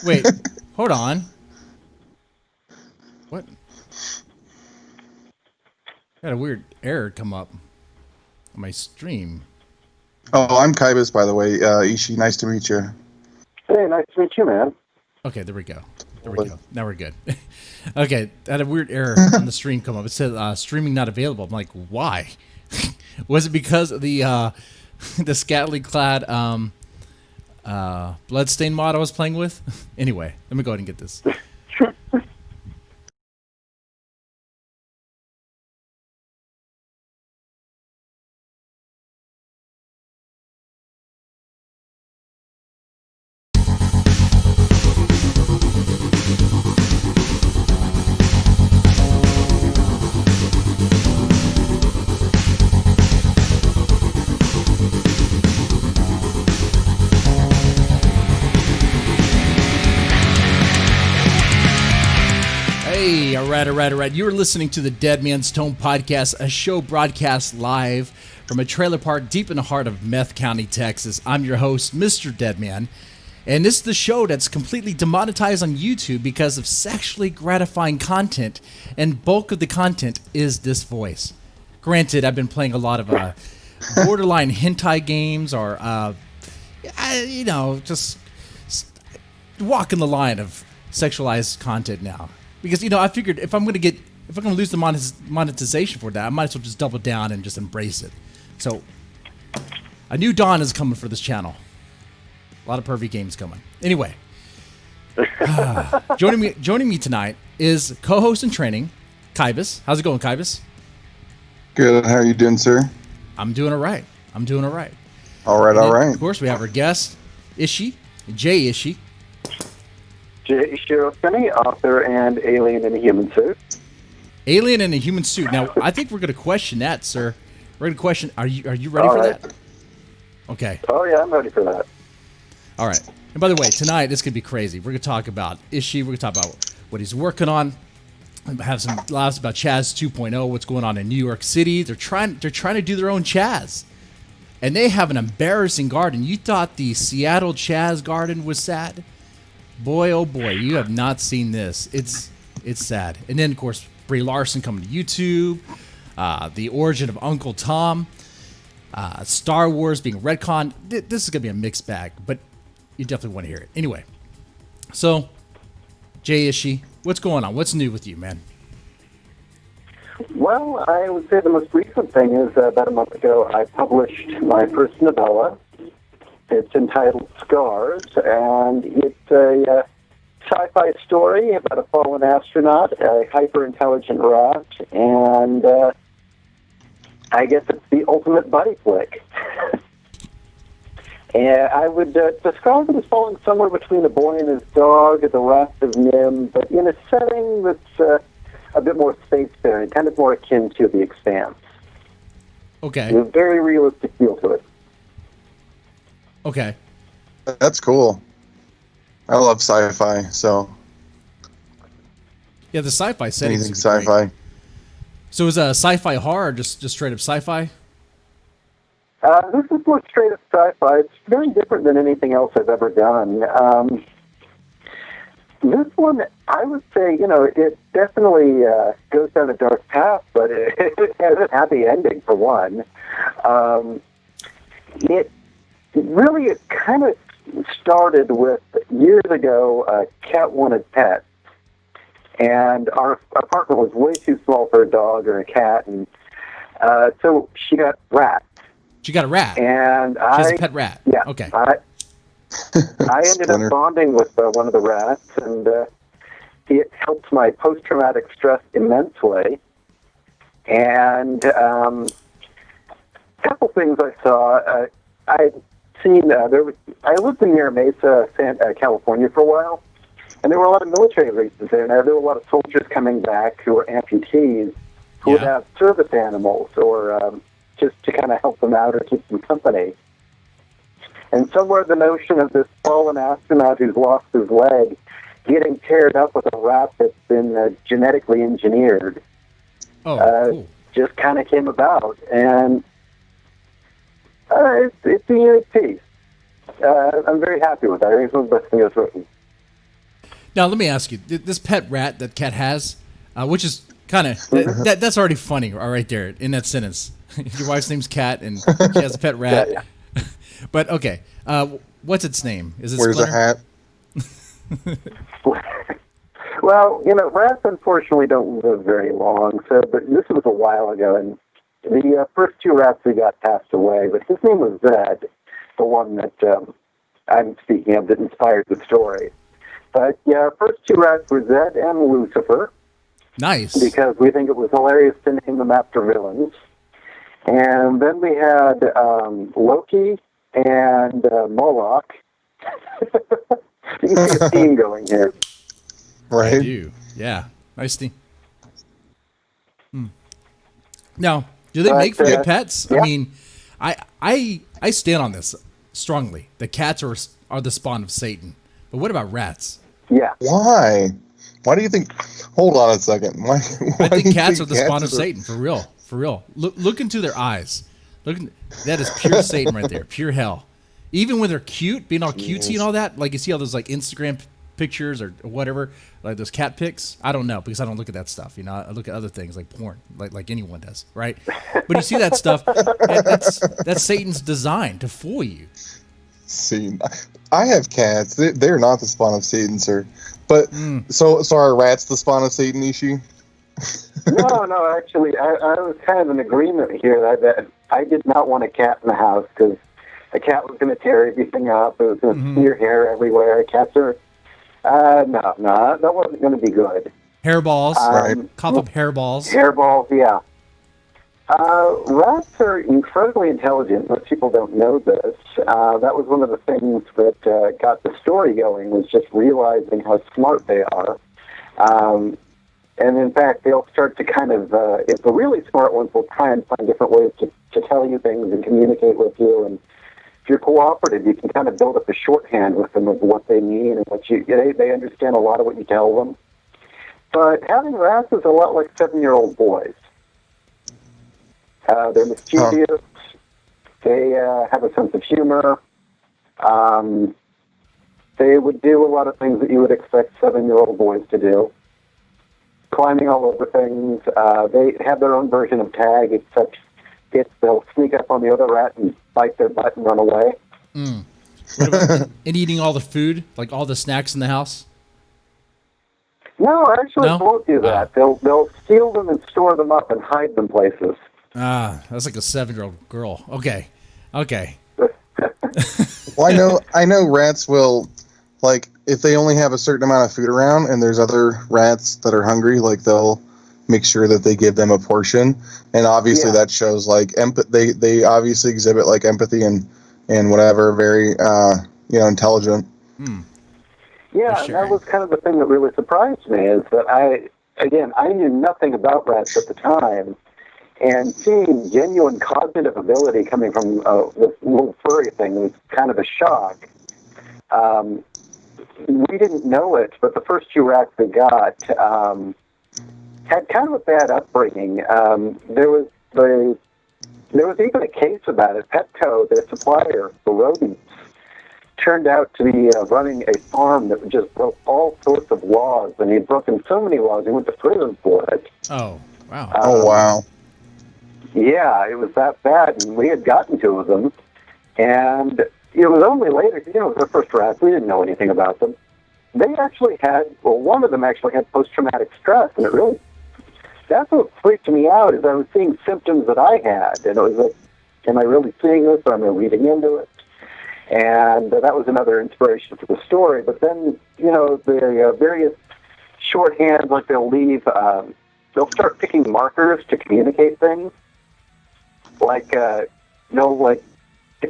Wait, hold on. What? Got a weird error come up on my stream. Oh, I'm Kybus, by the way. Ishi, nice to meet you. Hey, nice to meet you, man. Okay, there we go. There we go. Now we're good. Okay, I had a weird error on the stream come up. It said streaming not available. I'm like, why? Was it because of the the scantily clad bloodstain mod I was playing with? Anyway, let me go ahead and get this. Hey, all right. You are listening to the Deadman's Tome podcast, a show broadcast live from a trailer park deep in the heart of Meth County, Texas. I'm your host, MrDeadman, and this is the show that's completely demonetized on YouTube because of sexually gratifying content, and bulk of the content is this voice. Granted, I've been playing a lot of borderline hentai games or, just walking the line of sexualized content now. Because, I figured if I'm going to lose the monetization for that, I might as well just double down and just embrace it. So, a new dawn is coming for this channel. A lot of pervy games coming. Anyway, joining me tonight is co-host in training, Kybus. How's it going, Kybus? Good. How are you doing, sir? I'm doing all right. All right. Of course, we have our guest, Ishi, J. Ishi. Ishiro Finney, author and alien in a human suit. Alien in a human suit. Now, I think we're going to question that, sir. We're going to question. Are you ready for that? Okay. Oh yeah, I'm ready for that. All right. And by the way, tonight this could be crazy. We're going to talk about Ishi. We're going to talk about what he's working on. Have some laughs about CHAZ 2.0. What's going on in New York City? They're trying to do their own CHAZ, and they have an embarrassing garden. You thought the Seattle CHAZ garden was sad? Boy, oh boy, you have not seen this. It's sad. And then, of course, Brie Larson coming to YouTube, the origin of Uncle Tom, Star Wars being retconned. This is going to be a mixed bag, but you definitely want to hear it. Anyway, so, Jay Ishi, what's going on? What's new with you, man? Well, I would say the most recent thing is about a month ago I published my first novella. It's entitled Scars, and it's a sci-fi story about a fallen astronaut, a hyper-intelligent rat, and I guess it's the ultimate buddy flick. And I would describe it as falling somewhere between a boy and his dog, The Wrath of Nim, but in a setting that's a bit more spacefaring, kind of more akin to The Expanse. Okay. A very realistic feel to it. Okay. That's cool. I love sci-fi, so Yeah, the sci-fi setting. anything sci-fi. Great. So is a sci-fi horror or just straight up sci-fi? This is more straight up sci-fi. It's very different than anything else I've ever done. This one, I would say, it definitely goes down a dark path, but it has a happy ending for one. It kind of started with, years ago, a cat wanted pets. And our apartment was way too small for a dog or a cat, and so she got rats. She got a rat. And she has a pet rat. Yeah. Okay. I ended up bonding with one of the rats, and it helped my post-traumatic stress immensely. And a couple things I saw. I'd seen, I lived in Mira Mesa, California for a while, and there were a lot of military bases there, and there were a lot of soldiers coming back who were amputees who would have service animals or just to kind of help them out or keep them company. And somewhere the notion of this fallen astronaut who's lost his leg getting paired up with a rat that's been genetically engineered cool. just kind of came about. And it's a unique piece. I'm very happy with that. I think it's one of the best things I've written. Now, let me ask you: this pet rat that Cat has, which is kind of that's already funny, right there in that sentence. Your wife's name's Cat, and she has a pet rat. Yeah. But okay, what's its name? Is it Where's the Splinter? hat? Well, rats unfortunately don't live very long. But this was a while ago, and the first 2 rats we got passed away. But his name was Zed, the one that I'm speaking of that inspired the story. But yeah, our first 2 rats were Zed and Lucifer. Nice. Because we think it was hilarious to name them after villains. And then we had Loki and Moloch. You can see a theme going here. Right. I do. Yeah. Nice thing. Now, do they make for good pets? yeah. I mean, I stand on this strongly. The cats are the spawn of Satan. But what about rats? Yeah. Why? Why do you think? Hold on a second. Why I do you think cats are the spawn cats of Satan, for real. For real. Look into their eyes. That is pure Satan right there. Pure hell. Even when they're cute, being all cutesy and all that, like you see all those like Instagram pictures or whatever, like those cat pics. I don't know because I don't look at that stuff. I look at other things like porn, like anyone does, right? But you see that stuff, and that's Satan's design to fool you. See, I have cats. They're not the spawn of Satan, sir. But so are rats the spawn of Satan, Ishi? No, actually, I was kind of in agreement here that I did not want a cat in the house because a cat was going to tear everything up. It was going to smear hair everywhere. Cats are, no, that wasn't going to be good. Hairballs, right? Cough up hairballs. Hairballs, yeah. Rats are incredibly intelligent. Most people don't know this. That was one of the things that got the story going, was just realizing how smart they are. And in fact, they'll start to kind of, if the really smart ones will try and find different ways to tell you things and communicate with you. And if you're cooperative, you can kind of build up a shorthand with them of what they mean and they understand a lot of what you tell them. But having rats is a lot like 7-year-old boys. They're mischievous. They have a sense of humor. They would do a lot of things that you would expect 7-year-old boys to do. Climbing all over things. They have their own version of tag, except they'll sneak up on the other rat and bite their butt and run away. What about, and eating all the food, like all the snacks in the house? No, actually, No? they won't do that. They'll steal them and store them up and hide them places. That's like a 7-year-old girl. Okay. Well, I know rats will, like, if they only have a certain amount of food around and there's other rats that are hungry, like, they'll make sure that they give them a portion. And obviously that shows, like, they obviously exhibit, like, empathy and whatever, very, intelligent. Yeah, and that was kind of the thing that really surprised me, is that I knew nothing about rats at the time, and seeing genuine cognitive ability coming from this little furry thing was kind of a shock. We didn't know it, but the first 2 rats we got had kind of a bad upbringing. There was even a case about it. Petco, their supplier for rodents, turned out to be running a farm that just broke all sorts of laws, and he'd broken so many laws he went to prison for it. Oh, wow. Oh, wow. Yeah, it was that bad, and we had gotten 2 of them, and it was only later, it was their first rats, we didn't know anything about them. They actually had, one of them actually had post-traumatic stress, and that's what freaked me out, is I was seeing symptoms that I had, and it was like, am I really seeing this, or am I reading into it? And that was another inspiration for the story. But then, the various shorthands, like they'll start picking markers to communicate things. Like, if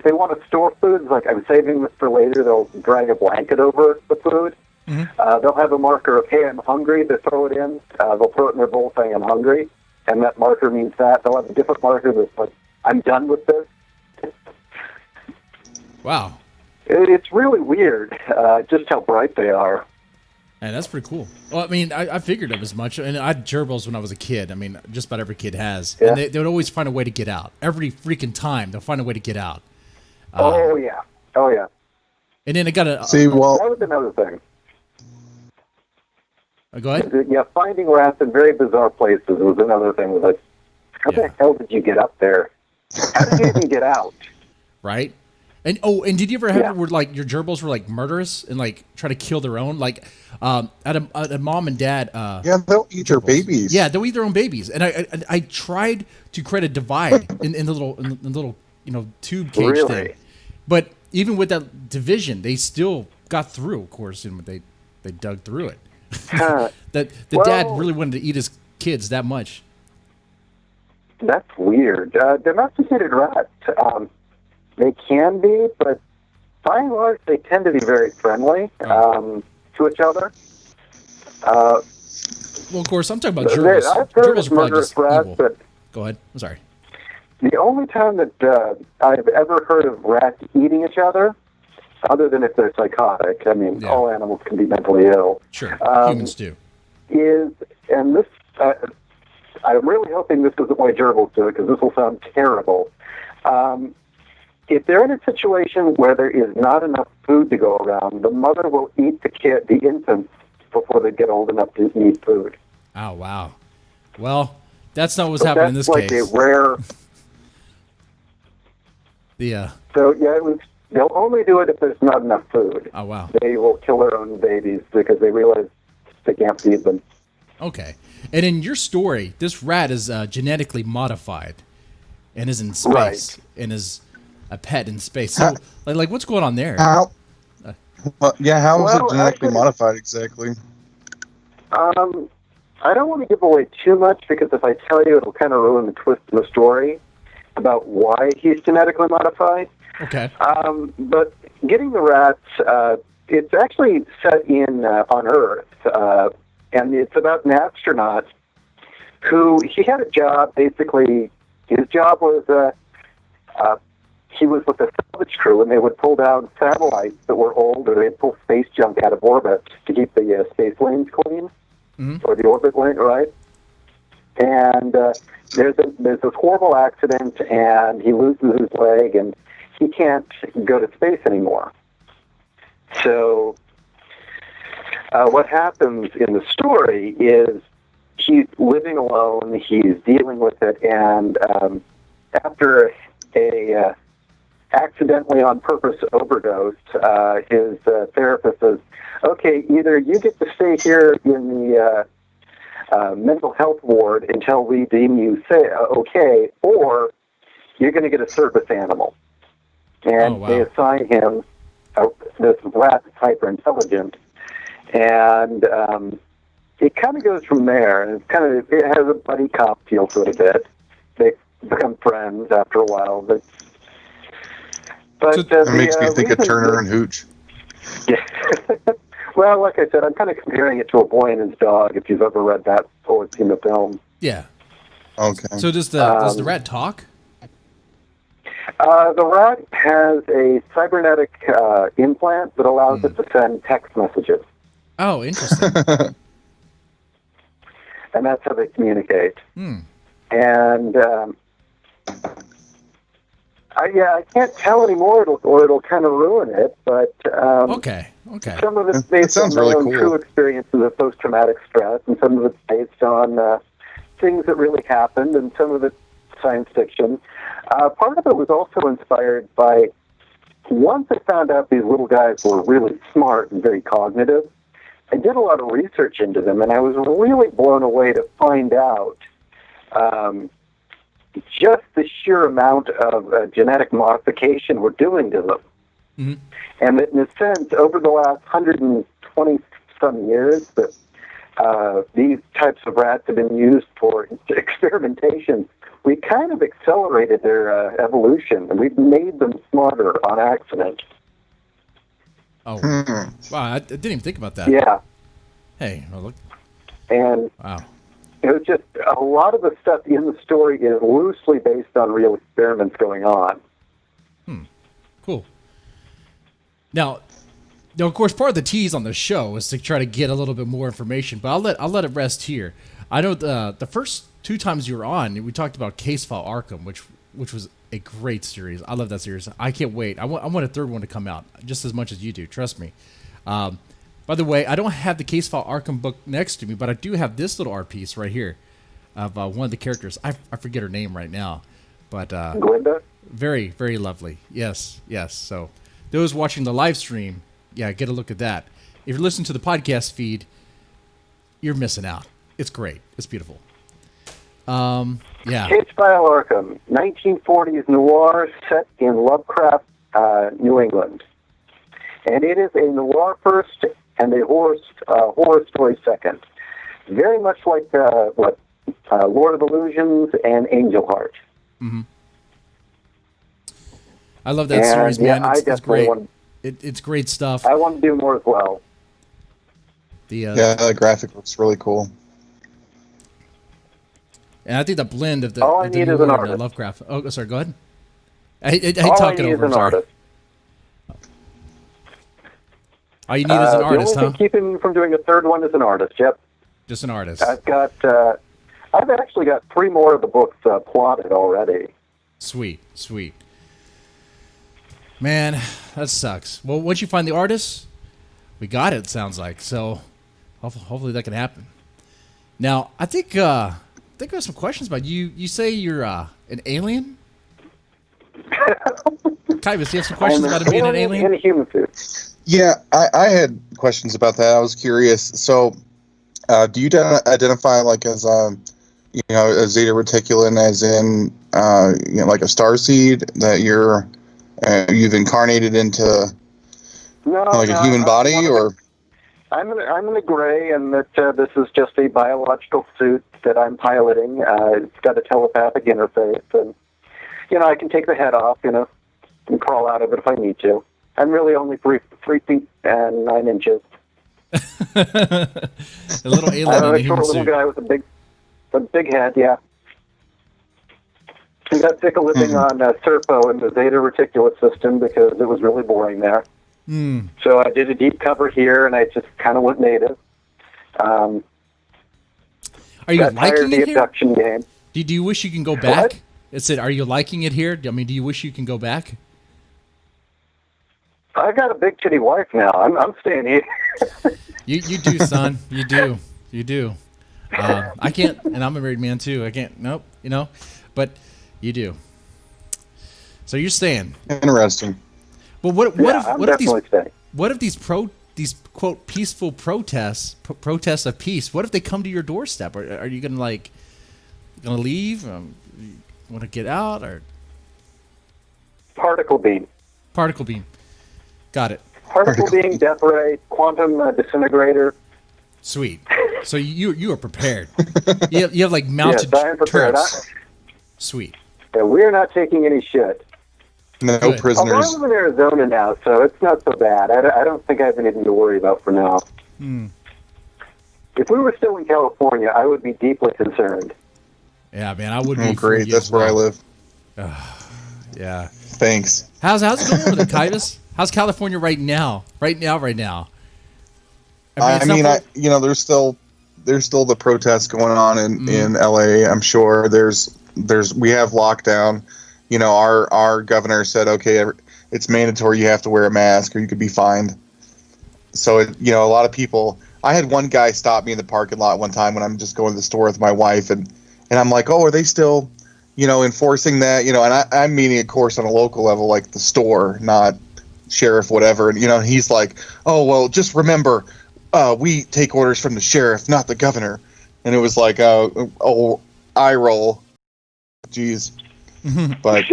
they want to store foods, like I'm saving this for later, they'll drag a blanket over the food. They'll have a marker of, hey, I'm hungry, they throw it in. They'll throw it in their bowl saying, I'm hungry. And that marker means that. They'll have a different marker that's like, I'm done with this. Wow. It's really weird, just how bright they are. And that's pretty cool. Well, I mean, I figured it as much. And I had gerbils when I was a kid. I mean, just about every kid has. Yeah. And they would always find a way to get out. Every freaking time, they'll find a way to get out. Oh, yeah. And then I got a... See, well... That was another thing. Go ahead. Yeah, finding rats in very bizarre places was another thing. Like, how the hell did you get up there? How did you even get out? Right? And did you ever have it where like your gerbils were like murderous and like try to kill their own? Like at a mom and dad. Yeah, they'll eat their babies. Yeah, they'll eat their own babies. And I tried to create a divide in the little tube cage thing. But even with that division, they still got through. Of course, and they dug through it. That the dad really wanted to eat his kids that much. That's weird. Domesticated rats, they can be, but by and large, they tend to be very friendly to each other. Well, of course, I'm talking about gerbils. I've heard Gerbils of are probably murderous just rats, evil. but Go ahead. I'm sorry. the only time that I've ever heard of rats eating each other, other than if they're psychotic, I mean, all animals can be mentally ill. Sure, humans do. And this, I'm really hoping this isn't why gerbils do it, because this will sound terrible. If they're in a situation where there is not enough food to go around, the mother will eat the infants before they get old enough to eat food. Oh, wow. Well, that's not what's happening in this case. That's like a rare... So, yeah, they'll only do it if there's not enough food. Oh, wow. They will kill their own babies because they realize they can't feed them. Okay. And in your story, this rat is genetically modified and is in space and is a pet in space. So, like what's going on there? How is it genetically modified exactly? I don't want to give away too much because if I tell you, it'll kind of ruin the twist in the story about why he's genetically modified. Okay. But getting the rats, it's actually set in on Earth, and it's about an astronaut who he had a job. Basically, his job was he was with the salvage crew, and they would pull down satellites that were old, or they'd pull space junk out of orbit to keep the space lanes clean, or the orbit lane, right? And there's this horrible accident, and he loses his leg, and he can't go to space anymore. So what happens in the story is he's living alone, he's dealing with it, and after a accidentally on purpose overdose, his therapist says, okay, either you get to stay here in the mental health ward until we deem you okay, or you're going to get a service animal. And they assign him this rat that's hyper intelligent, and it kind of goes from there. And it has a buddy cop feel to it a bit. They become friends after a while, but it makes me think of Turner and Hooch. Yeah. Well, like I said, I'm kind of comparing it to A Boy and His Dog. If you've ever read that or seen the film. Yeah. Okay. So does the rat talk? The rat has a cybernetic implant that allows it to send text messages. Oh, interesting. And that's how they communicate. And I can't tell anymore, or it'll kind of ruin it. But okay. Some of it's based on my own true experiences of post-traumatic stress, and some of it's based on things that really happened, and some of it's science fiction. Part of it was also inspired by, once I found out these little guys were really smart and very cognitive, I did a lot of research into them, and I was really blown away to find out just the sheer amount of genetic modification we're doing to them. Mm-hmm. And that in a sense, over the last 120-some years, that these types of rats have been used for experimentation, we kind of accelerated their evolution, and we've made them smarter on accident. Oh, wow, I didn't even think about that. Yeah. Hey, well, look. And wow. It was just, a lot of the stuff in the story is loosely based on real experiments going on. Cool. Now, of course, part of the tease on the show is to try to get a little bit more information, but I'll let it rest here. I know the first two times you were on, we talked about Case File Arkham, which which was a great series. I love that series. I can't wait. I want a third one to come out just as much as you do. Trust me. By the way, I don't have the Case File Arkham book next to me, but I do have this little art piece right here of one of the characters. I forget her name right now, but Glinda? very, very lovely. Yes. So those watching the live stream, yeah, get a look at that. If you're listening to the podcast feed, you're missing out. It's great. It's beautiful. Yeah. Case File Arkham, 1940s noir set in Lovecraft, New England. And it is a noir first and a horror story second. Very much like Lord of Illusions and Angel Heart. Mm-hmm. I love that series, man. Yeah, it's great. It's great stuff. I want to do more as well. The graphic looks really cool. And I think the blend of the all I need is an artist. Lovecraft. Oh, sorry. Go ahead. I hate talking over. Sorry. All you need is an artist, the only thing keeping from doing a third one is an artist. Yep. Just an artist. I've actually got 3 more of the books plotted already. Sweet. Man, that sucks. Well, once you find the artist, we got it. Sounds like so. Hopefully that can happen. Now, I think I have some questions about you. You say you're an alien? Kybus, do you have some questions about being an alien? In a human suit. Yeah, I had questions about that. I was curious. So, do you identify like as a Zeta Reticulan, as in like a starseed that you've incarnated into a human body, or? I'm in a gray, and that this is just a biological suit that I'm piloting. It's got a telepathic interface, and I can take the head off, and crawl out of it if I need to. I'm really only 3 feet and 9 inches. A little alien in a human suit. Little guy with a big head, yeah. I got sick of living on Serpo in the Zeta Reticular system because it was really boring there. So I did a deep cover here, and I just kind of went native. Are you liking the it here? abduction game. Do you wish you can go back? It said, "Are you liking it here?" I mean, do you wish you can go back? I've got a big titty wife now. I'm staying here. You do, son. You do. I can't, and I'm a married man too. I can't. Nope. But you do. So you're staying. Interesting. Well, what if these quote peaceful protests of peace? What if they come to your doorstep? Are you gonna leave? Want to get out or? Particle beam. Got it. Particle beam, death ray, quantum disintegrator. Sweet. So you are prepared. you have like mounted turrets. Sweet. Yeah, we're not taking any shit. No Good. prisoners. I live in Arizona now, so it's not so bad. I don't think I have anything to worry about for now. If we were still in California, I would be deeply concerned. Yeah, man, I would be. Great. That's where I live. Yeah. Thanks. How's it going with it, Kybus? How's California right now? Right now. I mean, there's still the protests going on in LA. I'm sure we have lockdown. Our governor said, okay, it's mandatory. You have to wear a mask or you could be fined. So, a lot of people, I had one guy stop me in the parking lot one time when I'm just going to the store with my wife. And I'm like, oh, are they still, enforcing that? And I'm meaning, of course, on a local level, like the store, not sheriff, whatever. And, he's like, oh, well, just remember, we take orders from the sheriff, not the governor. And it was like, eye roll. Jeez. But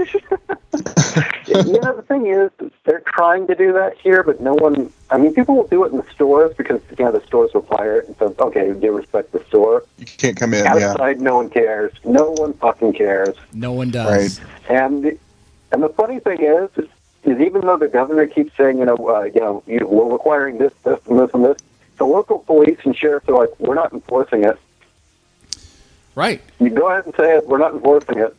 the thing is, they're trying to do that here, but no one. I mean, people will do it in the stores because the stores require it. And so, okay, they respect the store. You can't come in. Outside, no one cares. No one fucking cares. No one does. Right. And the funny thing is even though the governor keeps saying, we're requiring this, this, and this, and this, the local police and sheriffs are like, we're not enforcing it. Right. You go ahead and say it. We're not enforcing it.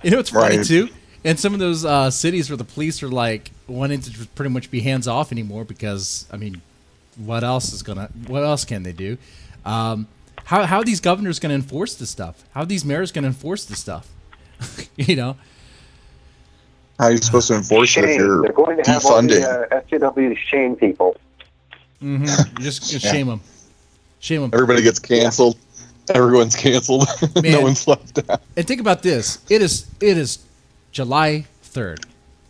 It's funny too. And some of those cities where the police are like wanting to pretty much be hands off anymore because what else can they do? How are these governors going to enforce this stuff? How are these mayors going to enforce this stuff? You know, How are you supposed to enforce it if Shame. you're They're going to have all defunding? the SJWs shame people. you just shame them. Shame them. Everybody gets canceled. Everyone's canceled. No Man. one's left out. And think about this. It is July 3rd.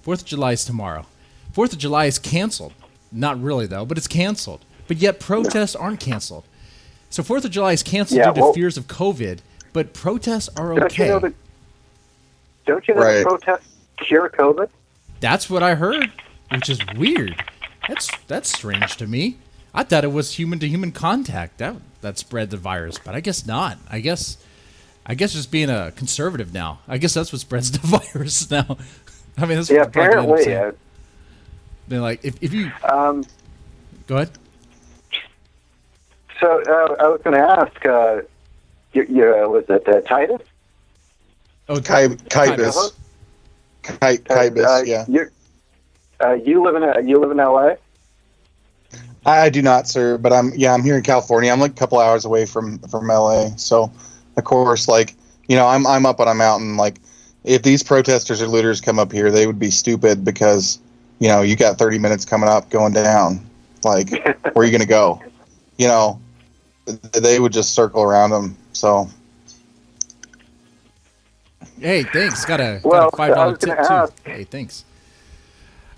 4th of July is tomorrow. 4th of July is canceled. Not really, though, but it's canceled. But yet protests aren't canceled. So 4th of July is canceled due to fears of COVID, but protests are okay. Don't you know Right. that protests cure COVID? That's what I heard, which is weird. That's strange to me. I thought it was human-to-human contact that spread the virus, but I guess not. I guess just being a conservative now. I guess that's what spreads the virus now. I mean, that's what apparently. They're like, if you go ahead. So I was going to ask, was it Titus? Oh, Kibus. Kibus, yeah. You live in LA? I do not, sir, but I'm here in California. I'm like a couple hours away from LA. So, of course, like, I'm up on a mountain. Like, if these protesters or looters come up here, they would be stupid because, you got 30 minutes coming up going down. Like, where are you going to go? They would just circle around them. So, hey, thanks. Got a $5 tip too. Hey, thanks.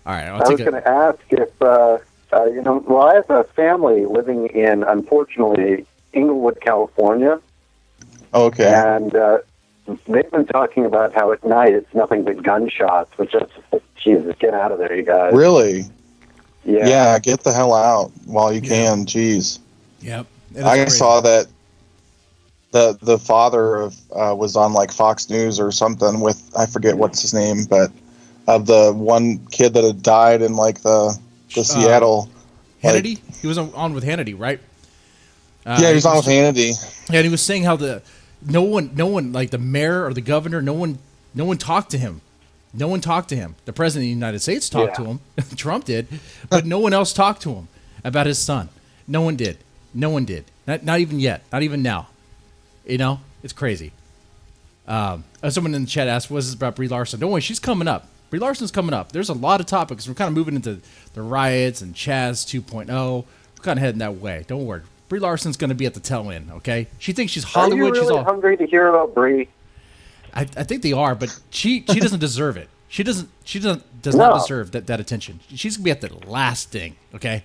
All right, I was going to ask if I have a family living in, unfortunately, Inglewood, California. Okay. And they've been talking about how at night it's nothing but gunshots, which is, Jesus, get out of there, you guys. Really? Yeah. Yeah, get the hell out while you can. Jeez. Yep. I saw that the father of was on like Fox News or something with, I forget what's his name, but of the one kid that had died in like the Seattle. Hannity? He was on with Hannity, right? Yeah, he was on with Hannity. Yeah, and he was saying how no one like the mayor or the governor, no one talked to him. No one talked to him. The president of the United States talked to him. Trump did, but no one else talked to him about his son. No one did. No one did. Not even yet. Not even now. It's crazy. Someone in the chat asked, "What is this about Brie Larson?" Don't worry, she's coming up. Brie Larson's coming up. There's a lot of topics. We're kind of moving into the riots and CHAZ 2.0. We're kind of heading that way. Don't worry. Brie Larson's going to be at the tail end, okay? She thinks she's Hollywood. Are you really hungry to hear about Brie? I think they are, but she doesn't deserve it. She does not deserve that attention. She's going to be at the last thing, okay?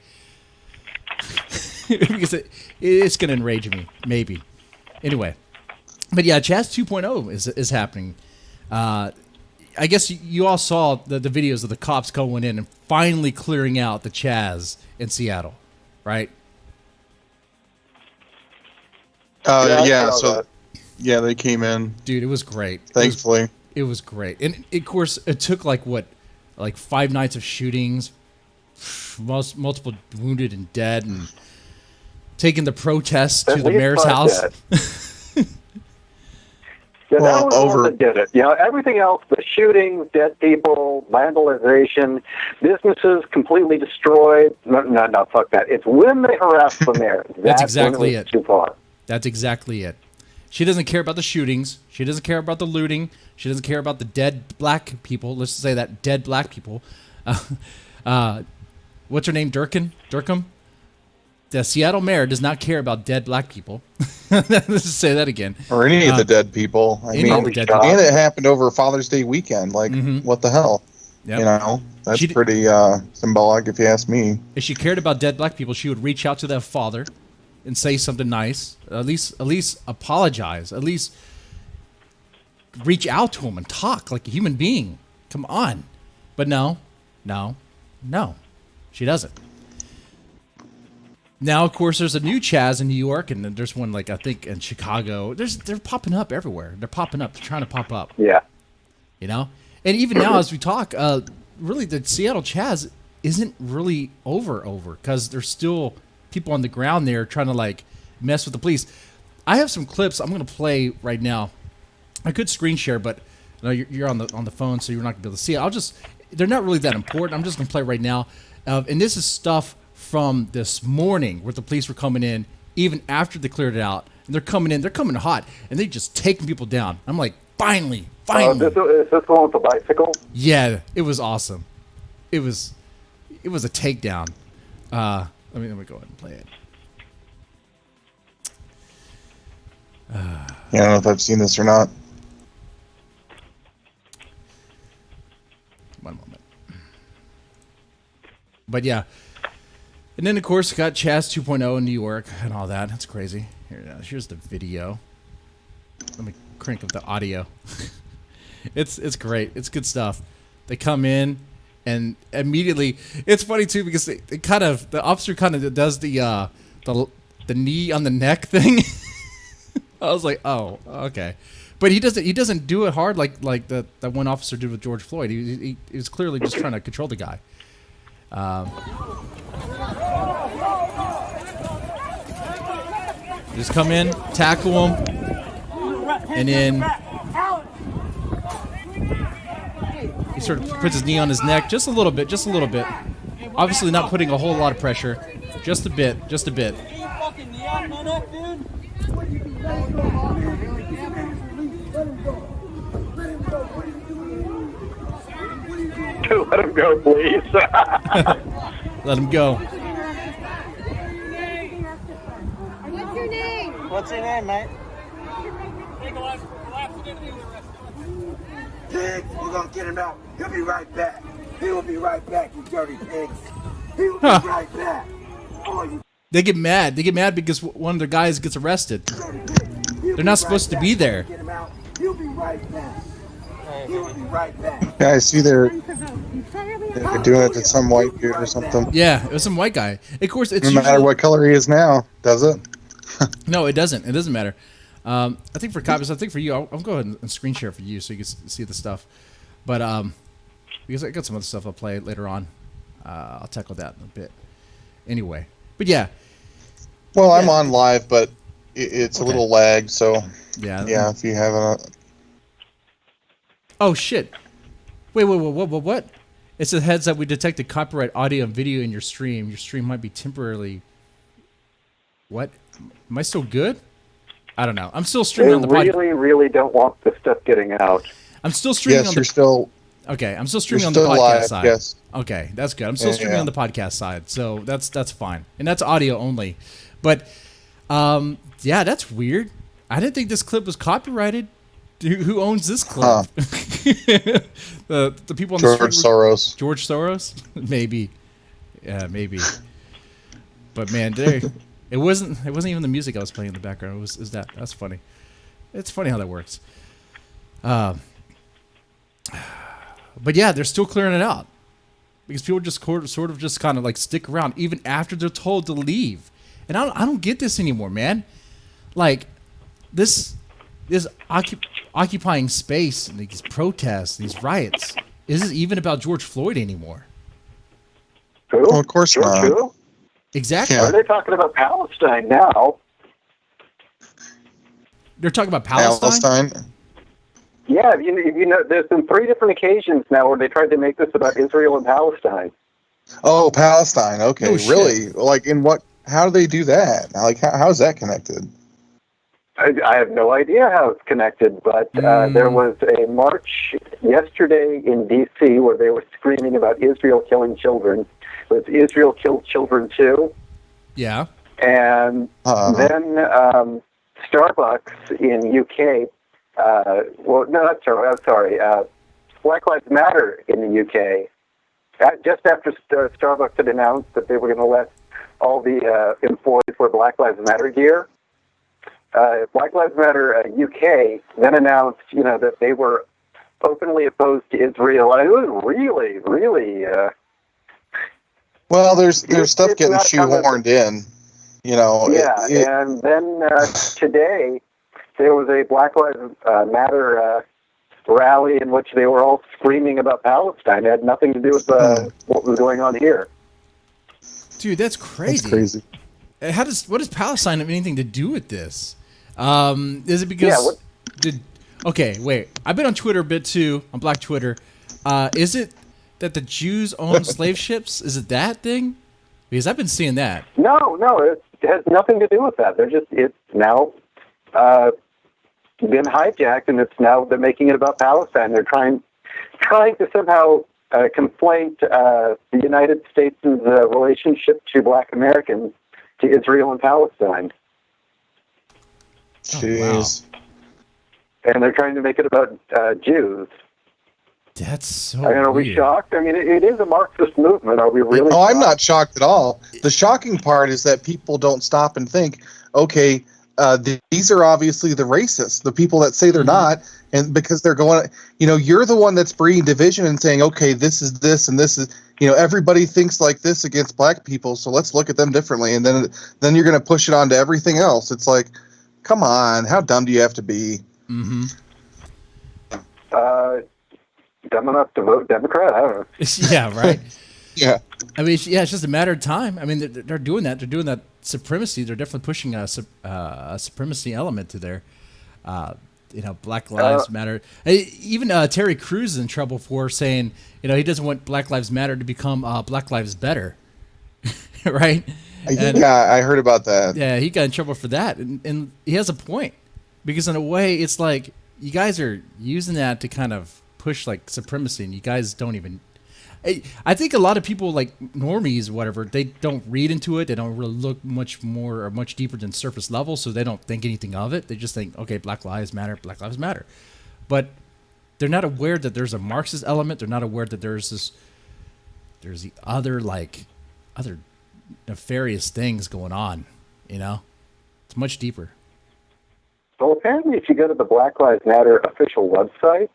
Because it's going to enrage me, maybe. Anyway. But yeah, CHAZ 2.0 is happening. I guess you all saw the videos of the cops going in and finally clearing out the CHAZ in Seattle, right? Yeah, they came in. Dude, it was great. Thankfully. It was great. And of course, it took like 5 nights of shootings, multiple wounded and dead, and taking the protests to the mayor's house. Yeah, that was the one that did it. Everything else, the shootings, dead people, vandalization, businesses completely destroyed. No, fuck that. It's when they harass the mayor. That's exactly it. Too far. That's exactly it. She doesn't care about the shootings. She doesn't care about the looting. She doesn't care about the dead black people. Let's say that, dead black people. What's her name? Durkham? The Seattle mayor does not care about dead black people. Let's just say that again. Or any of the dead people. I mean, and it happened over Father's Day weekend. Like, what the hell? Yep. That's pretty symbolic if you ask me. If she cared about dead black people, she would reach out to their father and say something nice. At least apologize. At least reach out to him and talk like a human being. Come on. But no. She doesn't. Now, of course, there's a new CHAZ in New York, and there's one, like, I think, in Chicago. They're popping up everywhere. They're popping up. They're trying to pop up. Yeah. And even now, as we talk, really, the Seattle CHAZ isn't really over, because there's still people on the ground there trying to, like, mess with the police. I have some clips I'm going to play right now. I could screen share, but you're on the phone, so you're not going to be able to see it. They're not really that important. I'm just going to play right now. And this is stuff from this morning where the police were coming in even after they cleared it out, and they're coming hot, and they're just taking people down. I'm like, Finally. Is this the one with the bicycle? Yeah, it was awesome. It was a takedown. Let me go ahead and play it. I don't know if I've seen this or not. One moment. But yeah. And then, of course, got CHAZ 2.0 in New York and all that. That's crazy. Here's the video. Let me crank up the audio. It's great. It's good stuff. They come in, and immediately, it's funny too because the officer kind of does the knee on the neck thing. I was like, oh, okay, but he doesn't do it hard like that one officer did with George Floyd. He was clearly just trying to control the guy. Just come in, tackle him, and then he sort of puts his knee on his neck just a little bit. Obviously not putting a whole lot of pressure, just a bit. Let him go, please. Let him go. What's your name, mate? Pigs, we're gonna get him out. He'll be right back. He will be right back, you dirty pigs. He will be right back. Oh, you They get mad. They get mad because one of their guys gets arrested. dirty pigs. They're not supposed to be there. Get him out. He'll be right back. He will be right back. Yeah, I see they're doing it to some white dude or something. Yeah, it was some white guy. Of course, it's No matter usually, what color he is now, does it? No, it doesn't. It doesn't matter. I think for copies, I think for you, I'll go ahead and screen share for you so you can see the stuff. But because I got some other stuff I'll play later on, I'll tackle that in a bit. Anyway, but yeah. Well, I'm on live, but it's a little lagged, so yeah. If you haven't. Oh shit! Wait, what? It says heads up. We detected copyright audio and video in your stream. Your stream might be temporarily. What? Am I still good? I don't know. I'm still streaming on the podcast. They really don't want this stuff getting out. I'm still streaming Yes, on you're the. still. Okay, I'm still streaming You're on the still podcast live, side. yes. Okay, that's good. I'm still streaming Yeah. on the podcast side, so that's fine, and that's audio only. But yeah, that's weird. I didn't think this clip was copyrighted. Who owns this clip? The people on the George street. Soros. George Soros? Maybe. Yeah, maybe. But man, it wasn't even the music I was playing in the background. That's funny. It's funny how that works. But yeah, they're still clearing it out because people just sort of just kind of like stick around even after they're told to leave. And I don't get this anymore, man. Like this occupying space and these protests, these riots, isn't even about George Floyd anymore. Who? Well, of course George not. who? Exactly. Yeah. Are they talking about Palestine now? They're talking about Palestine? Yeah, you know, there's been 3 different occasions now where they tried to make this about Israel and Palestine. Oh, Palestine. Okay, Oh, shit. really? Like, in what? How do they do that? Like, how is that connected? I have no idea how it's connected, but there was a march yesterday in D.C. where they were screaming about Israel killing children. It was Israel Killed Children Too. Yeah. And then Starbucks in UK, Black Lives Matter in the UK, just after Starbucks had announced that they were going to let all the employees wear Black Lives Matter gear. Black Lives Matter UK then announced, that they were openly opposed to Israel. And it was really, really. Well, there's stuff it's getting not shoehorned in, Yeah, and then today there was a Black Lives Matter rally in which they were all screaming about Palestine. It had nothing to do with what was going on here. Dude, that's crazy. That's crazy. What does Palestine have anything to do with this? Is it because okay, wait. I've been on Twitter a bit too, on Black Twitter. Is it that the Jews own slave ships? Is it that thing? Because I've been seeing that. No, it has nothing to do with that. It's now been hijacked, and they're making it about Palestine. They're trying to somehow conflate the United States' relationship to Black Americans to Israel and Palestine. Jeez. Oh, wow. And they're trying to make it about Jews. That's so Are we weird. shocked? I mean, it is a Marxist movement. Are we really Oh, shocked? I'm not shocked at all. The shocking part is that people don't stop and think, okay, these are obviously the racists, the people that say they're not, and because they're going, you're the one that's breeding division and saying, okay, this is this and this is, everybody thinks like this against black people, so let's look at them differently, and then you're going to push it on to everything else. It's like, come on, how dumb do you have to be? Mm-hmm. Dumb enough to vote Democrat? I don't know. Yeah, right. Yeah. I mean, it's just a matter of time. I mean, they're doing that. They're doing that supremacy. They're definitely pushing a supremacy element to their, Black Lives Matter. Even Terry Crews is in trouble for saying, he doesn't want Black Lives Matter to become Black Lives Better, right? Yeah, I heard about that. Yeah, he got in trouble for that, and he has a point, because in a way, it's like you guys are using that to kind of push like supremacy, and you guys don't even. I think a lot of people, like normies or whatever, they don't read into it. They don't really look much more or much deeper than surface level, so they don't think anything of it. They just think, okay, Black Lives Matter, Black Lives Matter. But they're not aware that there's a Marxist element. They're not aware that there's the other nefarious things going on, It's much deeper. Well, apparently, if you go to the Black Lives Matter official website,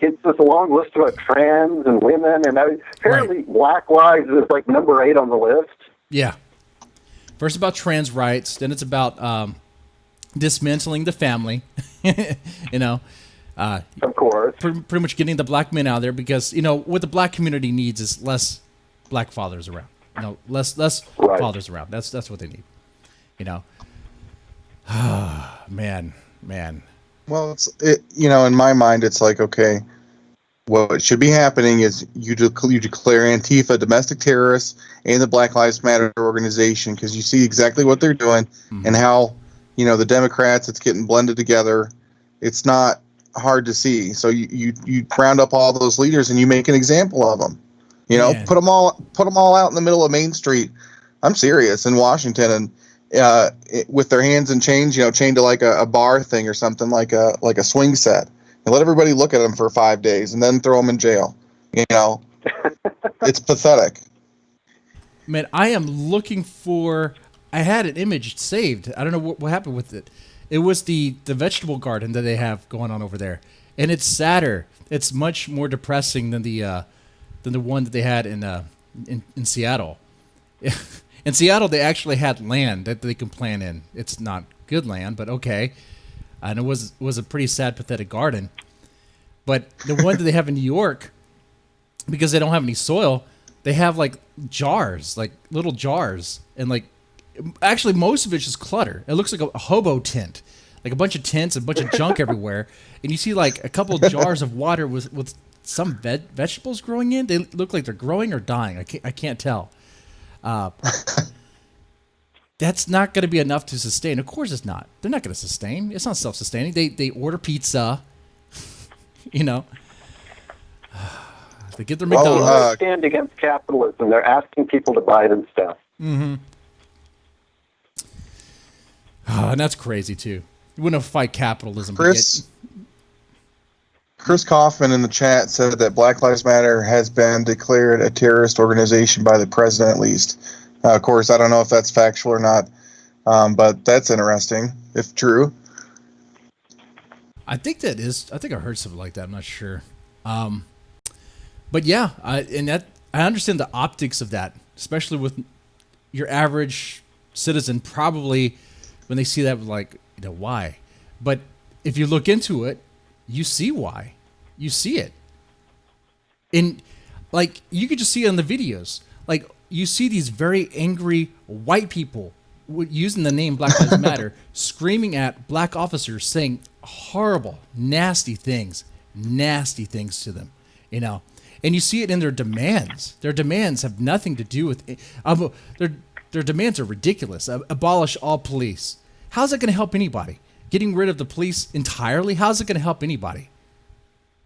it's this long list about trans and women, and apparently Black Lives is like number 8 on the list. Yeah. First about trans rights, then it's about dismantling the family, Of course. pretty much getting the black men out there, because, what the black community needs is less black fathers around. Less Right. fathers around. That's what they need. Man. Well, in my mind, it's like, okay, what should be happening is you declare Antifa domestic terrorists and the Black Lives Matter organization, because you see exactly what they're doing and how, the Democrats, it's getting blended together. It's not hard to see. So you round up all those leaders and you make an example of them. Man. Put them all out in the middle of Main Street. I'm serious, in Washington, and with their hands in chains, chained to like a bar thing or something, like a swing set, and let everybody look at them for 5 days and then throw them in jail. It's pathetic. Man, I am looking for. I had an image saved. I don't know what happened with it. It was the vegetable garden that they have going on over there, and it's sadder. It's much more depressing than the one that they had in Seattle. In Seattle, they actually had land that they can plant in. It's not good land, but okay. And it was a pretty sad, pathetic garden. But the one that they have in New York, because they don't have any soil, they have like jars, like little jars, and like actually most of it's just clutter. It looks like a hobo tent, like a bunch of tents, a bunch of junk everywhere, and you see like a couple of jars of water with some vegetables growing in. They look like they're growing or dying. I can't tell. That's not going to be enough to sustain. Of course, it's not. They're not going to sustain. It's not self-sustaining. They order pizza. They get their McDonald's. They stand against capitalism. They're asking people to buy them stuff. Mm-hmm. And that's crazy too. You wouldn't fight capitalism. Chris Kaufman in the chat said that Black Lives Matter has been declared a terrorist organization by the president, at least. Of course, I don't know if that's factual or not, but that's interesting, if true. I think that is. I think I heard something like that. I'm not sure. But yeah, I understand the optics of that, especially with your average citizen. Probably when they see that, like, why? But if you look into it, you see why. You see it. And like you could just see it on the videos. Like you see these very angry white people using the name Black Lives Matter, screaming at black officers, saying horrible, nasty things to them, And you see it in their demands. Their demands have nothing to do with their demands are ridiculous. Abolish all police. How's that going to help anybody? getting rid of the police entirely, how's it going to help anybody?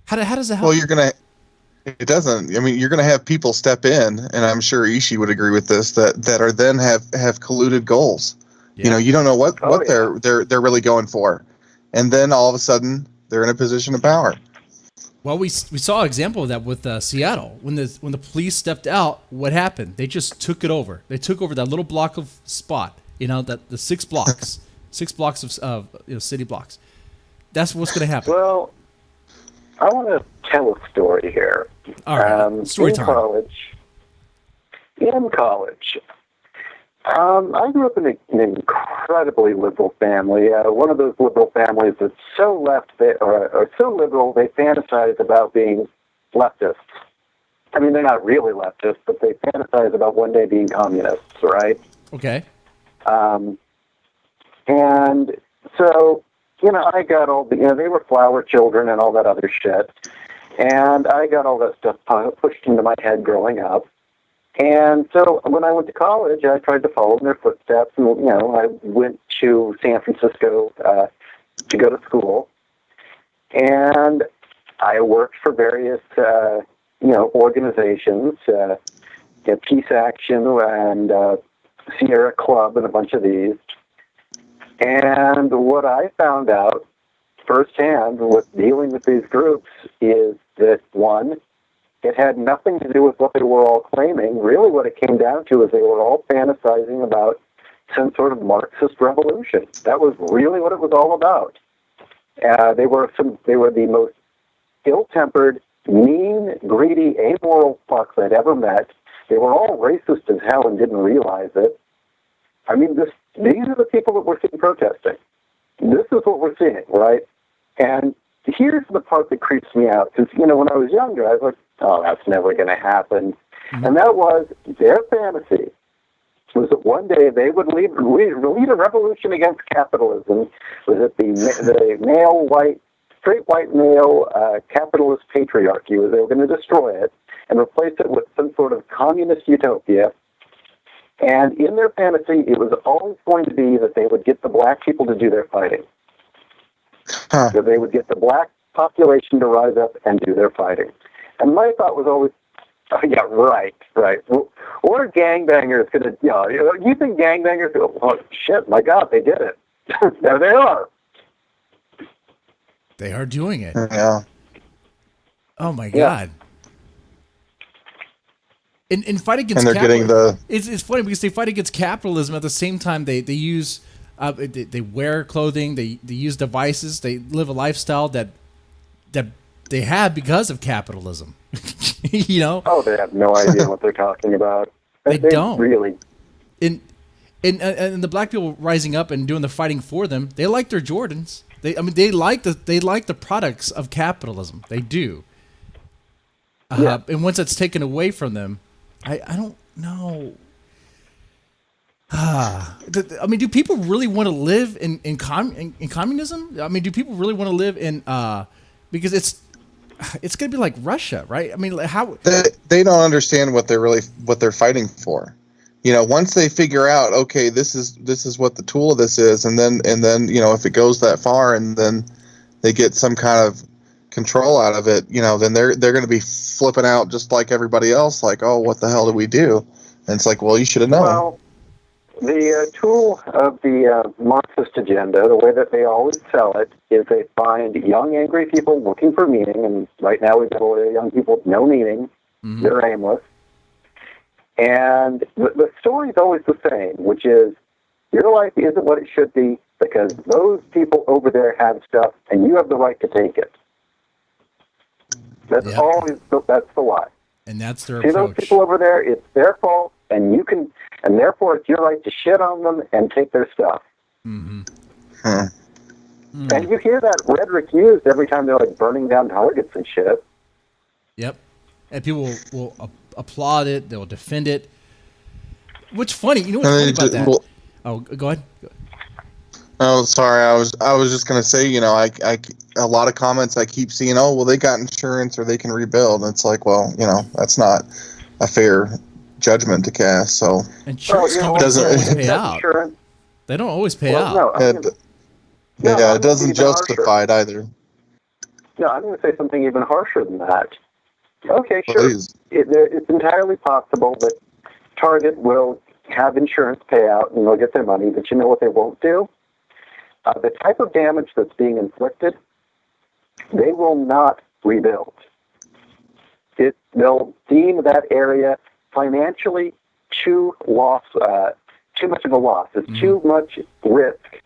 How does it help? Well, it doesn't. I mean, you're going to have people step in, and I'm sure Ishi would agree with this, that are then have colluded goals. Yeah. You know, you don't know what they're really going for, and then all of a sudden they're in a position of power. Well, we saw an example of that with Seattle. When the police stepped out, what happened? They just took it over. They took over that little block of spot. You know, that the 6 blocks, 6 blocks of city blocks. That's what's going to happen. Well, I want to tell a story here. All right, story time. In college, I grew up in an incredibly liberal family. One of those liberal families that's so left, or so liberal, they fantasize about being leftists. I mean, they're not really leftists, but they fantasize about one day being communists, right? Okay. And so, I got all the, they were flower children and all that other shit. And I got all that stuff pushed into my head growing up. And so when I went to college, I tried to follow in their footsteps. And, I went to San Francisco to go to school. And I worked for various, organizations, Peace Action and Sierra Club and a bunch of these. And what I found out firsthand with dealing with these groups is that, one, it had nothing to do with what they were all claiming. Really what it came down to is they were all fantasizing about some sort of Marxist revolution. That was really what it was all about. They were the most ill-tempered, mean, greedy, amoral fucks I'd ever met. They were all racist as hell and didn't realize it. I mean, these are the people that we're seeing protesting. This is what we're seeing, right? And here's the part that creeps me out. Because, when I was younger, I was like, oh, that's never going to happen. Mm-hmm. And that was their fantasy, was that one day they would lead a revolution against capitalism. Was it the male, straight white male capitalist patriarchy? They were going to destroy it and replace it with some sort of communist utopia. And in their fantasy, it was always going to be that they would get the black people to do their fighting. That they would get the black population to rise up and do their fighting. And my thought was always, oh, yeah, right. What are gangbangers going to, you think gangbangers go, oh, shit, my God, they did it. There they are. They are doing it. Yeah. Oh, my God. And fight against and they're capitalism. Getting It's funny because they fight against capitalism at the same time they use they wear clothing, they use devices, they live a lifestyle that they have because of capitalism. Oh, they have no idea what they're talking about. They don't really. And the black people rising up and doing the fighting for them, they like their Jordans. They like the products of capitalism. They do. And once that's taken away from them, I don't know. I mean, do people really want to live in communism? I mean, do people really want to live in because it's going to be like Russia, right? I mean, how they don't understand what they're fighting for. Once they figure out, okay, this is what the tool of this is, and then if it goes that far, and then they get some kind of control out of it, then they're going to be flipping out just like everybody else, like, oh, what the hell did we do? And it's like, well, you should have known. Well, the tool of the Marxist agenda, the way that they always sell it, is they find young, angry people looking for meaning, and right now we've got a lot of young people with no meaning. Mm-hmm. They're aimless. And the story is always the same, which is your life isn't what it should be because those people over there have stuff, and you have the right to take it. That's that's the lie. And that's their See approach. Those people over there, it's their fault, and therefore it's your right to shit on them and take their stuff. Mm-hmm. Huh. Mm-hmm. And you hear that rhetoric used every time they're like burning down targets and shit. Yep. And people will applaud it. They'll defend it. What's funny? You know what's funny about that? Well, oh, go ahead. Oh, sorry. I was just gonna say, a lot of comments I keep seeing. Oh, well, they got insurance or they can rebuild. And it's like, well, that's not a fair judgment to cast. So insurance companies don't always pay out. Insurance. They don't always pay out. No, No, Yeah, I'm it doesn't even harsher. justify it either. No, I'm going to say something even harsher than that. Okay, sure. Please. It's entirely possible that Target will have insurance payout and they'll get their money, but you know what they won't do? The type of damage that's being inflicted, they will not rebuild. They'll deem that area financially too much of a loss. It's too much risk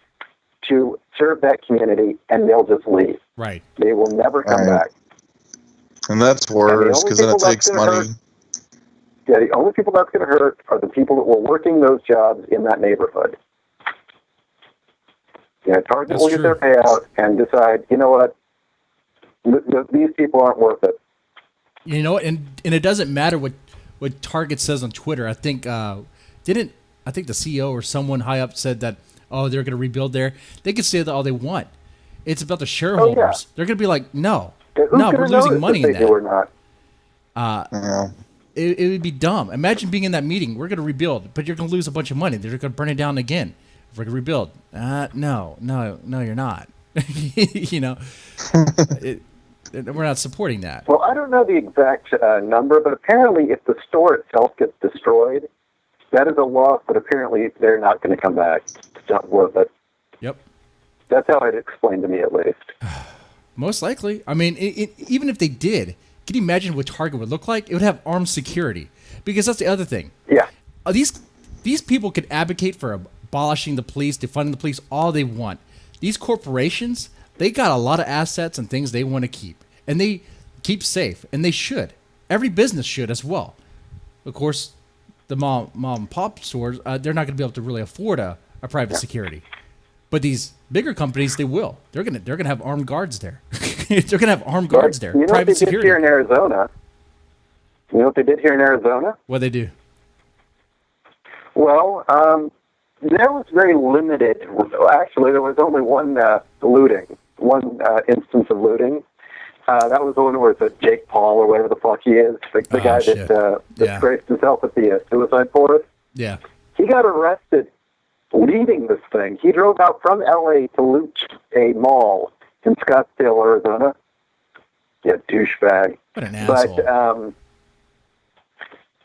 to serve that community, and they'll just leave. Right. They will never come back. And that's worse, because then it takes money. The only people that's going to hurt are the people that were working those jobs in that neighborhood. Target will get their payout and decide, you know what, these people aren't worth it. You know, and it doesn't matter what Target says on Twitter. I think the CEO or someone high up said that, oh, they're going to rebuild there. They can say that all they want. It's about the shareholders. Oh, yeah. They're going to be like, no, we're losing money in that. Do or not. It would be dumb. Imagine being in that meeting. We're going to rebuild, but you're going to lose a bunch of money. They're going to burn it down again. We're going to rebuild. No, you're not. You know, we're not supporting that. Well, I don't know the exact number, but apparently if the store itself gets destroyed, that is a loss, but apparently they're not going to come back. It's not worth it. Yep. That's how it explained to me, at least. Most likely. I mean, even if they did, can you imagine what Target would look like? It would have armed security. Because that's the other thing. Yeah. These people could advocate for abolishing the police, defunding the police, all they want. These corporations, they got a lot of assets and things they want to keep. And they keep safe. And they should. Every business should as well. Of course, the mom and pop stores, they're not going to be able to really afford a private security. But these bigger companies, they will. They're gonna have armed guards there. They're gonna have armed guards there. You know Private what they security. did here in Arizona? You know what they did here in Arizona? What they do? Well, there was very limited. Actually, there was only one instance of looting. That was the one where it's Jake Paul or whatever the fuck he is, the guy that disgraced himself at the suicide forest. Yeah. He got arrested leading this thing. He drove out from L.A. to loot a mall in Scottsdale, Arizona. Yeah, douchebag. What an asshole.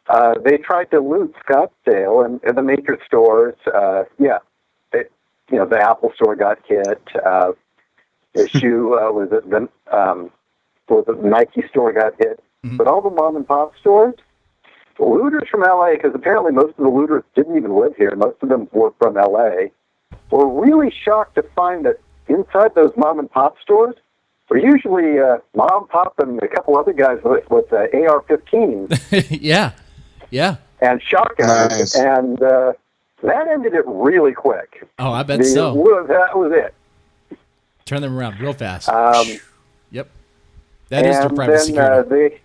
But they tried to loot Scottsdale and the major stores. The Apple store got hit. The shoe the Nike store got hit. Mm-hmm. But all the mom and pop stores, the looters from L.A., because apparently most of the looters didn't even live here, most of them were from L.A., were really shocked to find that inside those mom and pop stores were usually mom, pop, and a couple other guys with AR-15s. Yeah. And shotguns. Nice. And that ended it really quick. Oh, I bet so. That was it. Turn them around real fast. Yep. That is their private then, security.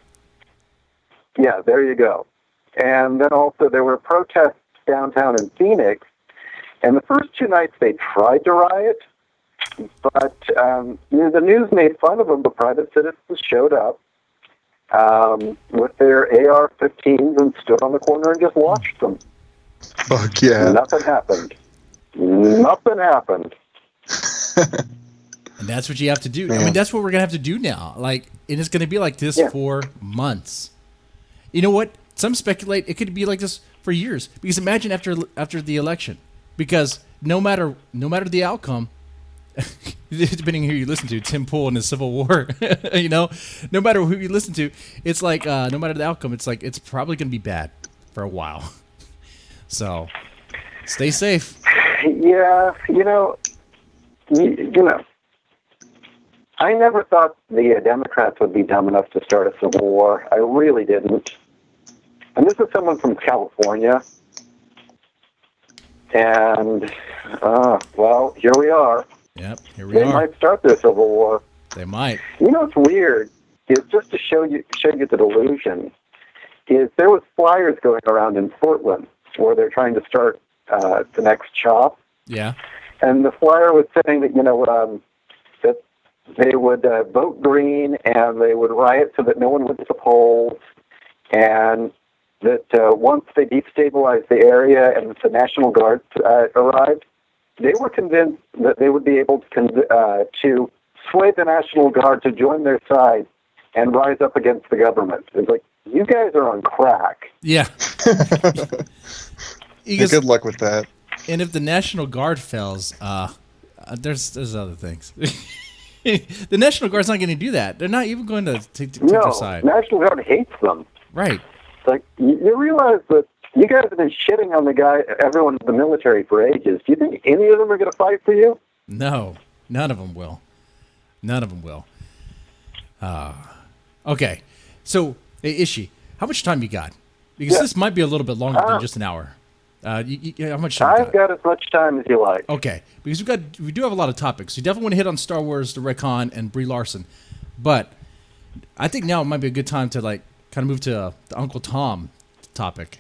There you go. And then also there were protests downtown in Phoenix. And the first 2 nights they tried to riot, but the news made fun of them. The private citizens showed up with their AR-15s and stood on the corner and just watched them. Fuck yeah. Nothing happened. And that's what you have to do. Yeah. I mean, that's what we're going to have to do now. And it's going to be like this for months. You know what? Some speculate it could be like this for years. Because imagine after the election. Because no matter the outcome, depending on who you listen to, Tim Pool and his Civil War, no matter who you listen to, it's like no matter the outcome, it's like it's probably going to be bad for a while. So, stay safe. Yeah, I never thought the Democrats would be dumb enough to start a civil war. I really didn't. And this is someone from California. And, here we are. Yep, here we are. They might start their civil war. They might. You know what's weird is just to show you the delusion is there was flyers going around in Portland where they're trying to start the next CHOP. Yeah. And the flyer was saying that, that they would vote green and they would riot so that no one went to the polls, and that once they destabilized the area and the National Guard arrived, they were convinced that they would be able to sway the National Guard to join their side and rise up against the government. It's like, you guys are on crack. Yeah. Good luck with that. And if the National Guard fails, there's other things. The National Guard's not going to do that. They're not even going to take their side. National Guard hates them. Right. It's like, you realize that you guys have been shitting on everyone in the military for ages. Do you think any of them are going to fight for you? No, none of them will. None of them will. Okay. So, hey, Ishi, how much time you got? Because this might be a little bit longer than just an hour. How much time? I've got as much time as you like. Okay, because we do have a lot of topics. You definitely want to hit on Star Wars, the retcon, and Brie Larson, but I think now it might be a good time to kind of move to the Uncle Tom topic.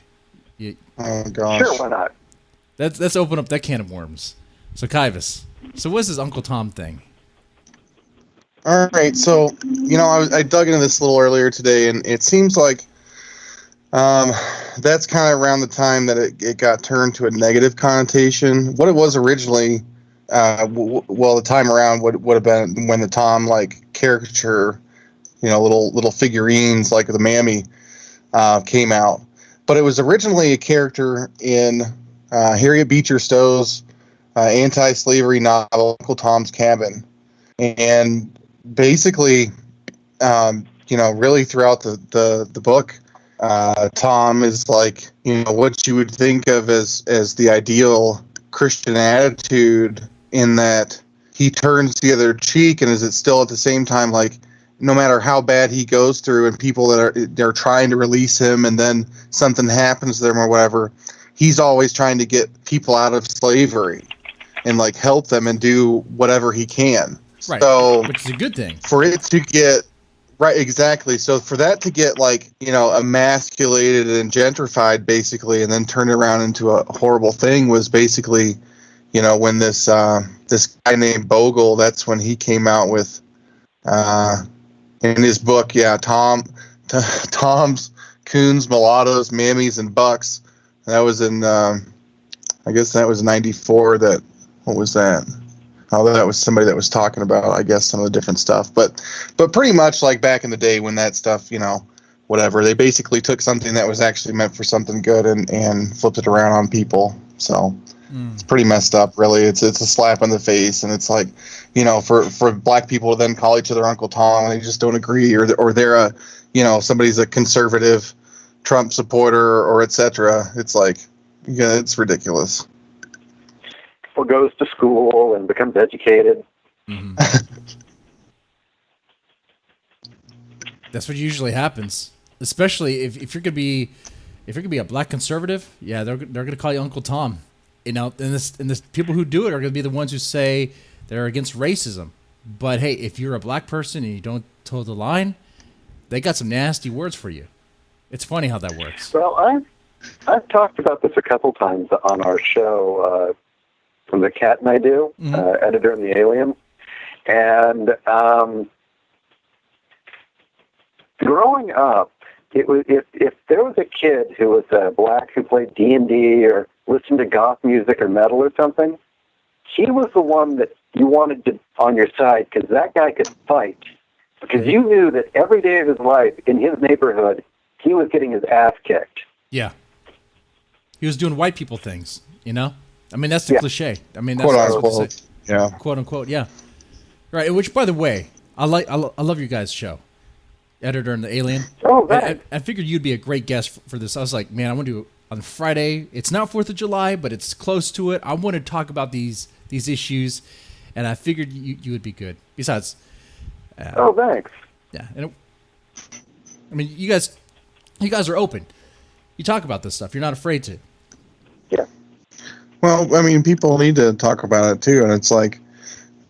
Oh gosh. Sure, why not? Let's open up that can of worms. So Kaivis, what's this Uncle Tom thing? All right, so I dug into this a little earlier today, and it seems like that's kind of around the time that it got turned to a negative connotation. What it was originally, the time around would have been when the Tom caricature, little figurines like the Mammy came out. But it was originally a character in Harriet Beecher Stowe's anti-slavery novel Uncle Tom's Cabin, and basically, really throughout the book. Tom is what you would think of as the ideal Christian attitude, in that he turns the other cheek, and is it still at the same time no matter how bad he goes through and people they're trying to release him and then something happens to them or whatever, he's always trying to get people out of slavery and help them and do whatever he can. Right. So, which is a good thing. For it to get right, exactly. So for that to get emasculated and gentrified basically, and then turn it around into a horrible thing was basically, when this guy named Bogle, that's when he came out with in his book, Tom's Coons, Mulattoes, Mammies, and Bucks. That was in I guess that was 94. What was that? Oh, that was somebody that was talking about, I guess, some of the different stuff. But pretty much back in the day when that stuff, whatever, they basically took something that was actually meant for something good and flipped it around on people. So it's pretty messed up, really. It's a slap in the face, and it's for black people to then call each other Uncle Tom and they just don't agree, or they're somebody's a conservative Trump supporter or etc. It's it's ridiculous. Or goes to school and becomes educated. Mm-hmm. That's what usually happens, especially if you're gonna be a black conservative. Yeah, they're gonna call you Uncle Tom. And this people who do it are gonna be the ones who say they're against racism. But hey, if you're a black person and you don't toe the line, they got some nasty words for you. It's funny how that works. Well, I've talked about this a couple times on our show. From the Cat and I Do, Editor and the Alien. And growing up, it was if there was a kid who was black who played D&D or listened to goth music or metal or something, he was the one that you wanted to on your side because that guy could fight. Because you knew that every day of his life in his neighborhood, he was getting his ass kicked. Yeah. He was doing white people things, I mean, that's the cliche. I mean, that's quote what unquote. Yeah. Quote unquote. Yeah. Right. Which, by the way, I love your guys' show, Editor and the Alien. Oh, right. I figured you'd be a great guest for this. I was like, man, I want to do it on Friday. It's not 4th of July, but it's close to it. I want to talk about these issues, and I figured you would be good. Besides. Thanks. Yeah. And I mean, you guys are open. You talk about this stuff. You're not afraid to. Yeah. Well, I mean, people need to talk about it too, and it's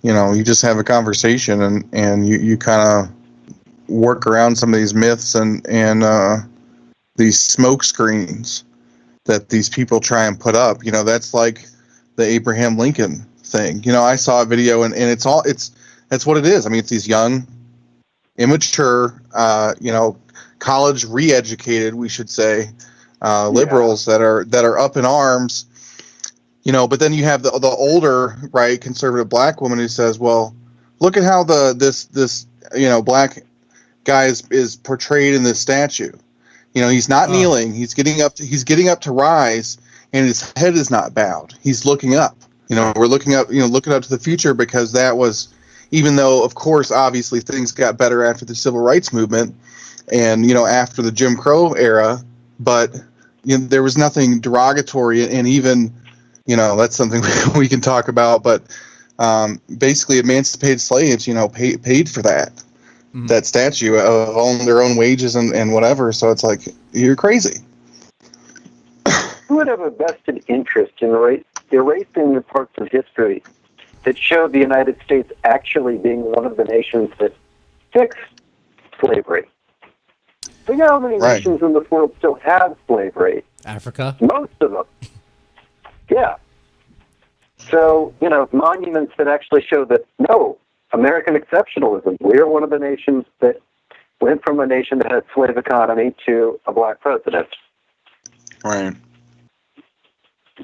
you just have a conversation, and you kind of work around some of these myths and these smoke screens that these people try and put up. That's like the Abraham Lincoln thing. I saw a video, and that's what it is. I mean, it's these young, immature, college re-educated, we should say, liberals that are up in arms. But then you have the older, right, conservative black woman who says, well, look at how this black guy is portrayed in this statue. He's not kneeling. He's getting up to rise, and his head is not bowed. He's looking up. We're looking up to the future, because that was, even though, of course, obviously things got better after the civil rights movement and, after the Jim Crow era, but there was nothing derogatory, and even, that's something we can talk about, but basically emancipated slaves, paid for that statue on their own wages and whatever. So it's like, you're crazy. Who would have a vested interest in erasing the parts of history that showed the United States actually being one of the nations that fixed slavery? Think how many nations in this world still have slavery? Africa? Most of them. Yeah. So, monuments that actually show that, no, American exceptionalism. We're one of the nations that went from a nation that had slave economy to a black president. Right.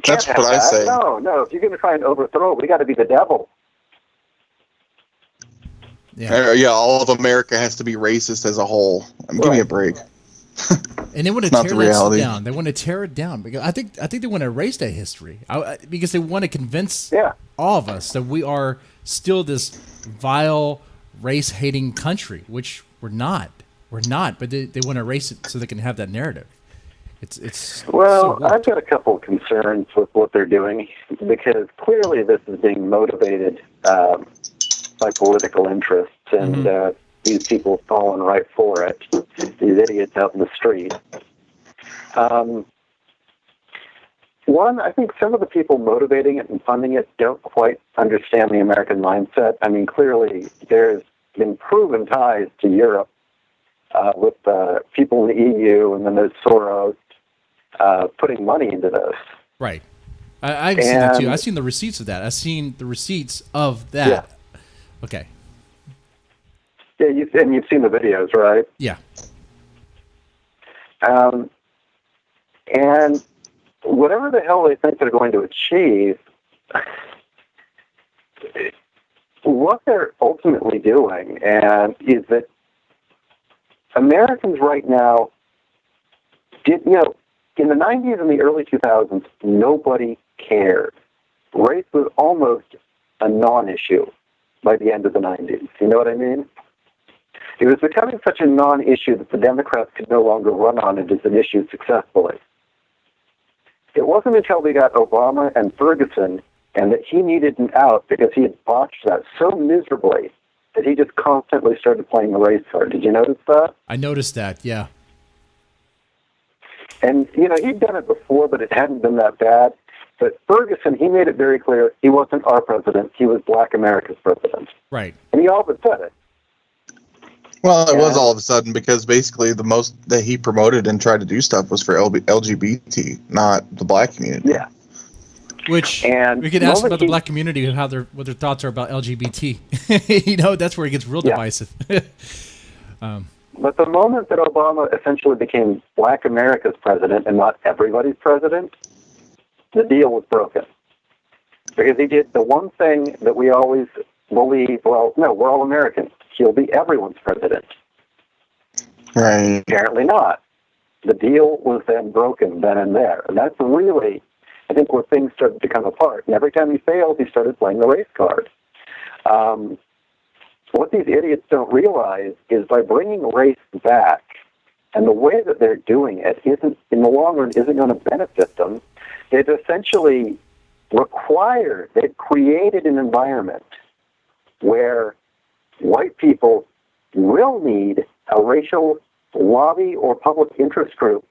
That's what I say. No. If you're going to try and overthrow it, we got to be the devil. Yeah, all of America has to be racist as a whole. Give me a break. And they want to tear that down. They want to tear it down, because I think they want to erase that history, because they want to convince all of us that we are still this vile, race-hating country, which we're not. We're not, but they want to erase it so they can have that narrative. It's well, I've got a couple of concerns with what they're doing, because clearly this is being motivated by political interests, and these people have fallen right for it, these idiots out in the street. One, I think some of the people motivating it and funding it don't quite understand the American mindset. I mean, clearly there's been proven ties to Europe with people in the EU, and then there's Soros putting money into this. Right. I've seen that too. I've seen the receipts of that. I've seen the receipts of that. Yeah. Okay. Yeah, you've seen the videos, right? Yeah. And whatever the hell they think they're going to achieve, what they're ultimately doing is that Americans right now in the 90s and the early 2000s, nobody cared. Race was almost a non-issue by the end of the 90s. You know what I mean? It was becoming such a non-issue that the Democrats could no longer run on it as an issue successfully. It wasn't until we got Obama and Ferguson, and that he needed an out because he had botched that so miserably, that he just constantly started playing the race card. Did you notice that? I noticed that, yeah. And, he'd done it before, but it hadn't been that bad. But Ferguson, he made it very clear he wasn't our president. He was Black America's president. Right. And he all but said it. Well, it was all of a sudden, because basically the most that he promoted and tried to do stuff was for LGBT, not the black community. Yeah. Which we could ask about the black community and what their thoughts are about LGBT. That's where it gets real divisive. But the moment that Obama essentially became Black America's president and not everybody's president, the deal was broken. Because he did the one thing that we always believe, well, no, we're all Americans. He'll be everyone's president. Right. Apparently not. The deal was then broken then and there. And that's really, I think, where things started to come apart. And every time he failed, he started playing the race card. What these idiots don't realize is by bringing race back, and the way that they're doing it isn't, in the long run, isn't going to benefit them. They've essentially they've created an environment where white people will need a racial lobby or public interest group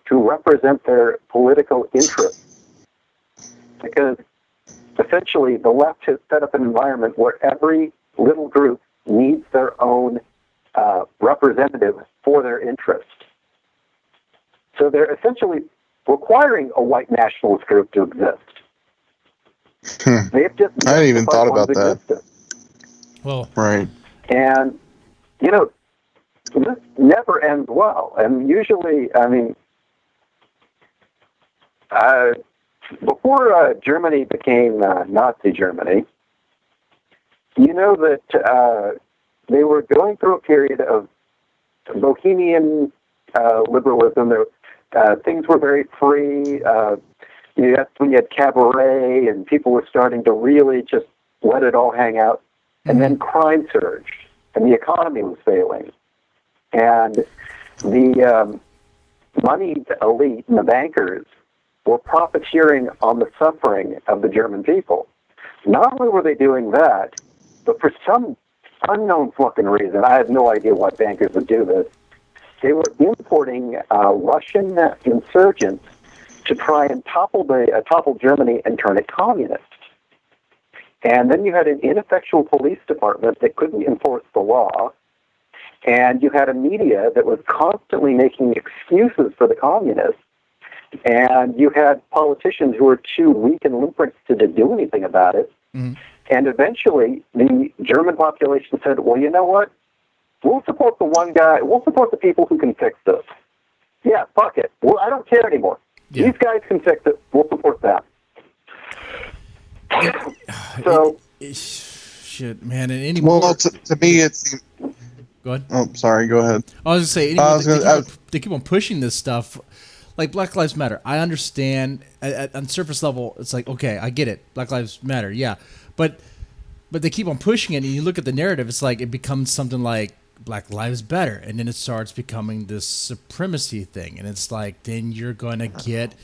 to represent their political interests. Because essentially the left has set up an environment where every little group needs their own representative for their interest. So they're essentially requiring a white nationalist group to exist. They've just I hadn't even thought about that. Existence. Well, right. And, this never ends well. And usually, before before Germany became Nazi Germany, you know that they were going through a period of bohemian liberalism. Things were very free. That's when you had cabaret, and people were starting to really just let it all hang out. And then crime surged, and the economy was failing. And the moneyed elite and the bankers were profiteering on the suffering of the German people. Not only were they doing that, but for some unknown fucking reason, I have no idea why bankers would do this, they were importing Russian insurgents to try and topple Germany and turn it communist. And then you had an ineffectual police department that couldn't enforce the law, and you had a media that was constantly making excuses for the communists, and you had politicians who were too weak and limp-wristed to do anything about it. And eventually, the German population said, well, you know what? We'll support the one guy. We'll support the people who can fix this. Yeah, fuck it. Well, I don't care anymore. Yeah. These guys can fix it. We'll support them. So, shit, man. And any well, to me, it's. Go ahead. Oh, sorry. Go ahead. I was going to say, they keep on pushing this stuff. Like Black Lives Matter, I understand on surface level. It's like, okay, I get it. Black Lives Matter, yeah, but they keep on pushing it, and you look at the narrative. It's like it becomes something like Black Lives Better, and then it starts becoming this supremacy thing, and it's like then you're going to get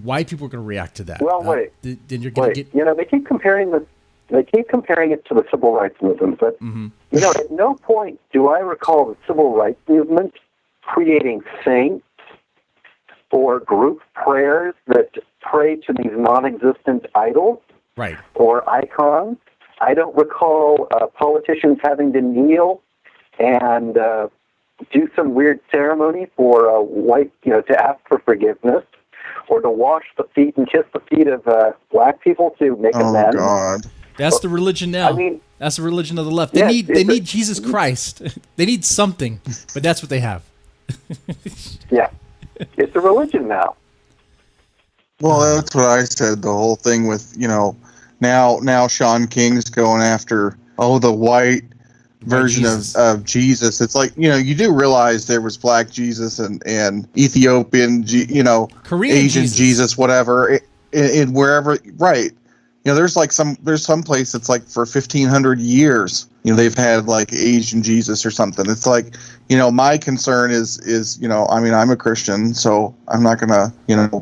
white people are going to react to that. Well, wait. Then you're going to get. You know, they keep comparing it to the civil rights movement, but you know, at no point do I recall the civil rights movement creating saints or group prayers that pray to these non-existent idols, right, or icons. I don't recall politicians having to kneel and do some weird ceremony for white, to ask for forgiveness, or to wash the feet and kiss the feet of black people to make amends. Oh God, that's the religion now. I mean, that's the religion of the left. They need Jesus Christ. They need something, but that's what they have. Yeah. It's a religion now. Well, that's what I said. The whole thing with, now Sean King's going after, the white version of Jesus. It's like, you do realize there was black Jesus and Ethiopian, Korean Asian Jesus, whatever, in wherever, right. There's some place that's like for 1,500 years, they've had like Asian Jesus or something. It's like, my concern is, I'm a Christian, so I'm not gonna,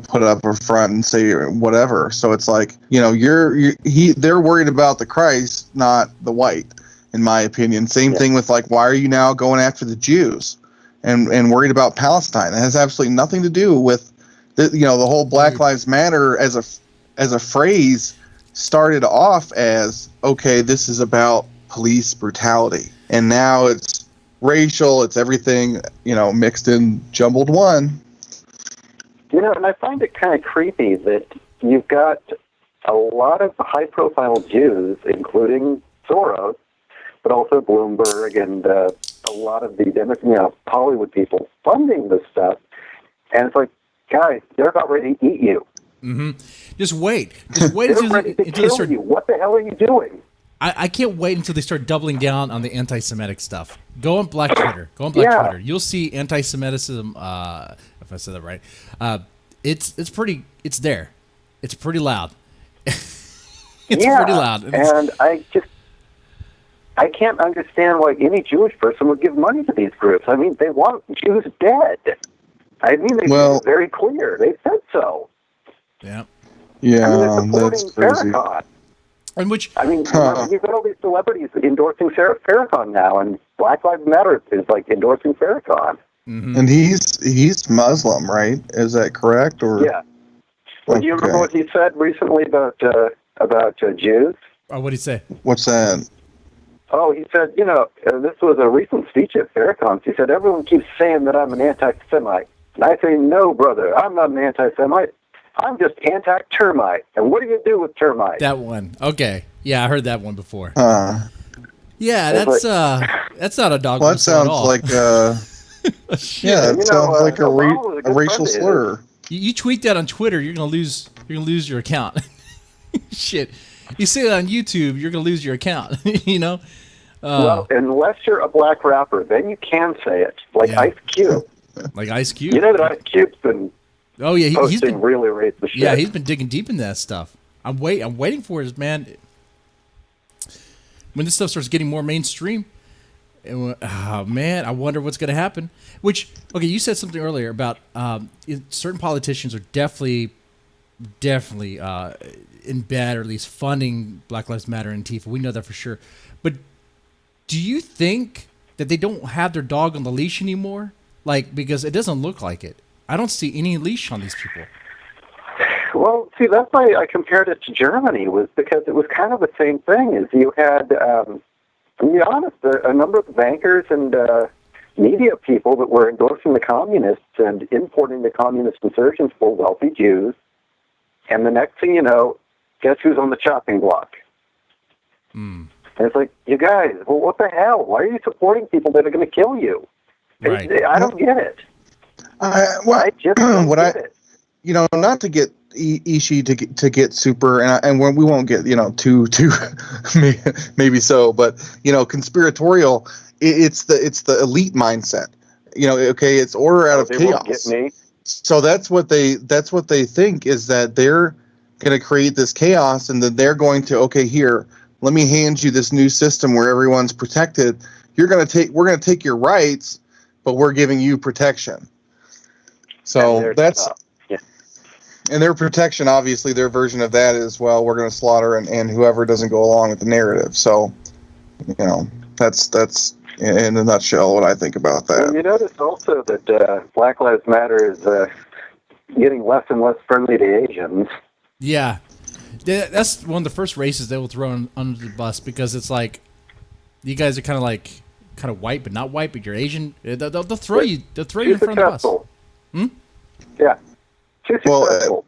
put up a front and say whatever. So it's like, they're worried about the Christ, not the white, in my opinion. Same thing with like, why are you now going after the Jews and worried about Palestine? It has absolutely nothing to do with the whole Black Lives Matter as a phrase. Started off as, okay, this is about police brutality, and now it's racial, it's everything, mixed in, jumbled one. And I find it kind of creepy that you've got a lot of high-profile Jews, including Soros, but also Bloomberg and a lot of the Hollywood people funding this stuff, and it's like, guys, they're about ready to eat you. Just wait they're ready to kill you. What the hell are you doing? I can't wait until they start doubling down on the anti-Semitic stuff. Go on Black Twitter. Twitter. You'll see anti-Semitism. If I said that right, it's pretty. It's there. It's pretty loud. It's pretty loud. And I can't understand why any Jewish person would give money to these groups. I mean, they want Jews dead. I mean, they made it very clear. They said so. Yeah. Yeah, that's crazy. Farrakhan. And which, you've got all these celebrities endorsing Farrakhan now, and Black Lives Matter is like endorsing Farrakhan. And he's Muslim, right? Is that correct? Or yeah. Well, do you remember what he said recently about Jews? Oh, what did he say? What's that? Oh, he said, this was a recent speech at Farrakhan's. He said, everyone keeps saying that I'm an anti-Semite. And I say, no, brother, I'm not an anti-Semite. I'm just anti-termite. And what do you do with termites? That one. Okay. Yeah, I heard that one before. Yeah, that's not a dog. Well, that sounds like yeah, that sounds like a racial slur. You tweet that on Twitter, you're gonna lose you're gonna lose your account. Shit, you say that on YouTube, you're gonna lose your account. You know. Well, unless you're a black rapper, then you can say it, like Ice Cube. Like Ice Cube. You know that Ice Cube's been he's been really racist shit. Yeah, he's been digging deep in that stuff. I'm waiting for it, man. When this stuff starts getting more mainstream, man, I wonder what's going to happen. Which, okay, you said something earlier about certain politicians are definitely in bed, or at least funding Black Lives Matter and Antifa. We know that for sure. But do you think that they don't have their dog on the leash anymore? Like, because it doesn't look like it. I don't see any leash on these people. Well, see, that's why I compared it to Germany, was because it was kind of the same thing. Is you had, to be honest, a number of bankers and media people that were endorsing the communists and importing the communist insurgents for wealthy Jews. And the next thing you know, guess who's on the chopping block? And it's like, you guys, well, what the hell? Why are you supporting people that are going to kill you? Right. I don't get it. I just don't get it. You know, not to get Ishi to get super, and we won't get, you know, too maybe so, but you know, conspiratorial. It's the elite mindset. You know, okay, it's order out of chaos. Won't get me. So that's what they think, is that they're going to create this chaos, and then they're going to, okay, here, let me hand you this new system where everyone's protected. We're going to take your rights, but we're giving you protection. So that's, and their protection, obviously, their version of that is, well, we're going to slaughter and whoever doesn't go along with the narrative. So, you know, that's in a nutshell what I think about that. And you notice also that Black Lives Matter is getting less and less friendly to Asians. Yeah. That's one of the first races they will throw under the bus, because it's like, you guys are kind of white, but not white, but you're Asian. They'll throw you. They'll throw you in front of the bus. Yeah. Well,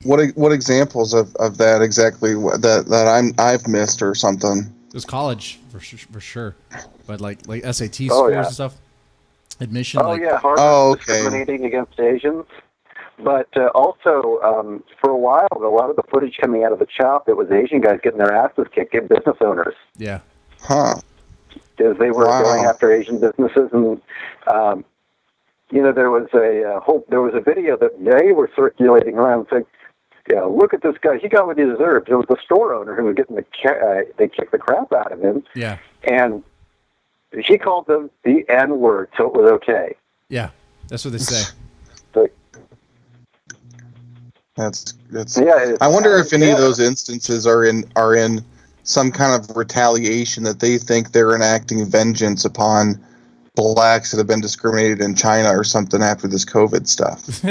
what examples of that exactly that I've missed or something? It was college for sure, but like SAT scores and stuff, admission. Harvard discriminating against Asians, but also for a while, a lot of the footage coming out of the CHOP, it was Asian guys getting their asses kicked at business owners. Yeah. Huh. Because they were going after Asian businesses, and you know, there was a video that they were circulating around saying, "Yeah, look at this guy. He got what he deserved." It was the store owner who was getting they kicked the crap out of him. Yeah. And he called them the N-word, so it was okay. Yeah, that's what they say. That's. Yeah. I wonder if any of those instances are in some kind of retaliation, that they think they're enacting vengeance upon blacks that have been discriminated in China or something after this COVID stuff.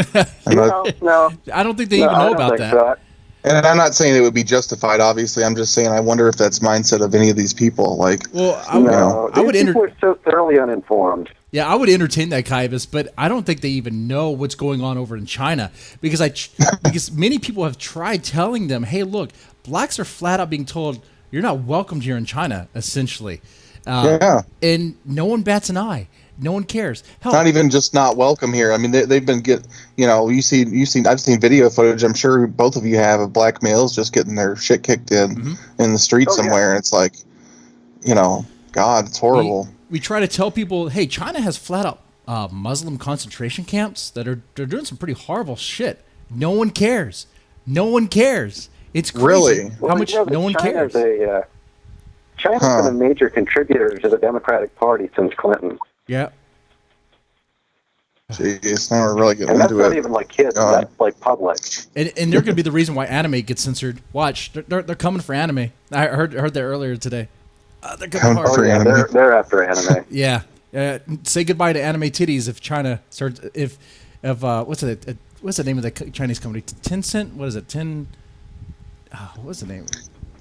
No. I don't think they even know about that. So. And I'm not saying it would be justified, obviously. I'm just saying I wonder if that's mindset of any of these people. Like, well, people are so thoroughly uninformed. Yeah, I would entertain that, Kaivis, but I don't think they even know what's going on over in China, because because many people have tried telling them, hey, look, blacks are flat out being told, you're not welcomed here in China, essentially. And no one bats an eye. No one cares. Hell, not even just not welcome here. I mean, they've been I've seen video footage. I'm sure both of you have, of black males just getting their shit kicked in the street somewhere. And it's like, you know, God, it's horrible. We try to tell people, hey, China has flat out Muslim concentration camps they're doing some pretty horrible shit. No one cares. No one cares. It's crazy really how much no one cares. China's been a major contributor to the Democratic Party since Clinton. Yeah. Jeez, now we're really getting into it. And that's not even like kids, that's like public. And they're going to be the reason why anime gets censored. Watch, they're coming for anime. I heard that earlier today. They're coming for anime. They're after anime. Yeah. Say goodbye to anime titties if China starts. If what's the name of the Chinese company? Tencent. What is it? What's the name?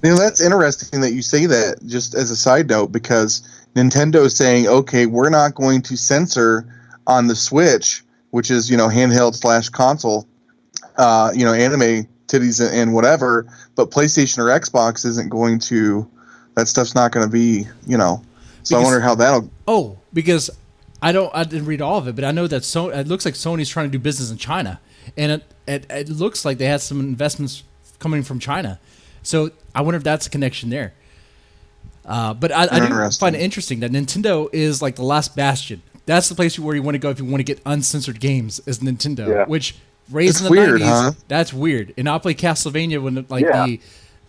You know, that's interesting that you say that, just as a side note, because Nintendo is saying, okay, we're not going to censor on the Switch, which is, you know, handheld / console, you know, anime titties and whatever, but PlayStation or Xbox isn't going to, that stuff's not going to be, you know, so I wonder how that'll. Oh, because I didn't read all of it, but I know that it looks like Sony's trying to do business in China, and it looks like they had some investments coming from China. So I wonder if that's a connection there. But I do find it interesting that Nintendo is like the last bastion. That's the place where you want to go if you want to get uncensored games, is Nintendo, which raised in the 90s. Huh? That's weird. And I'll play Castlevania when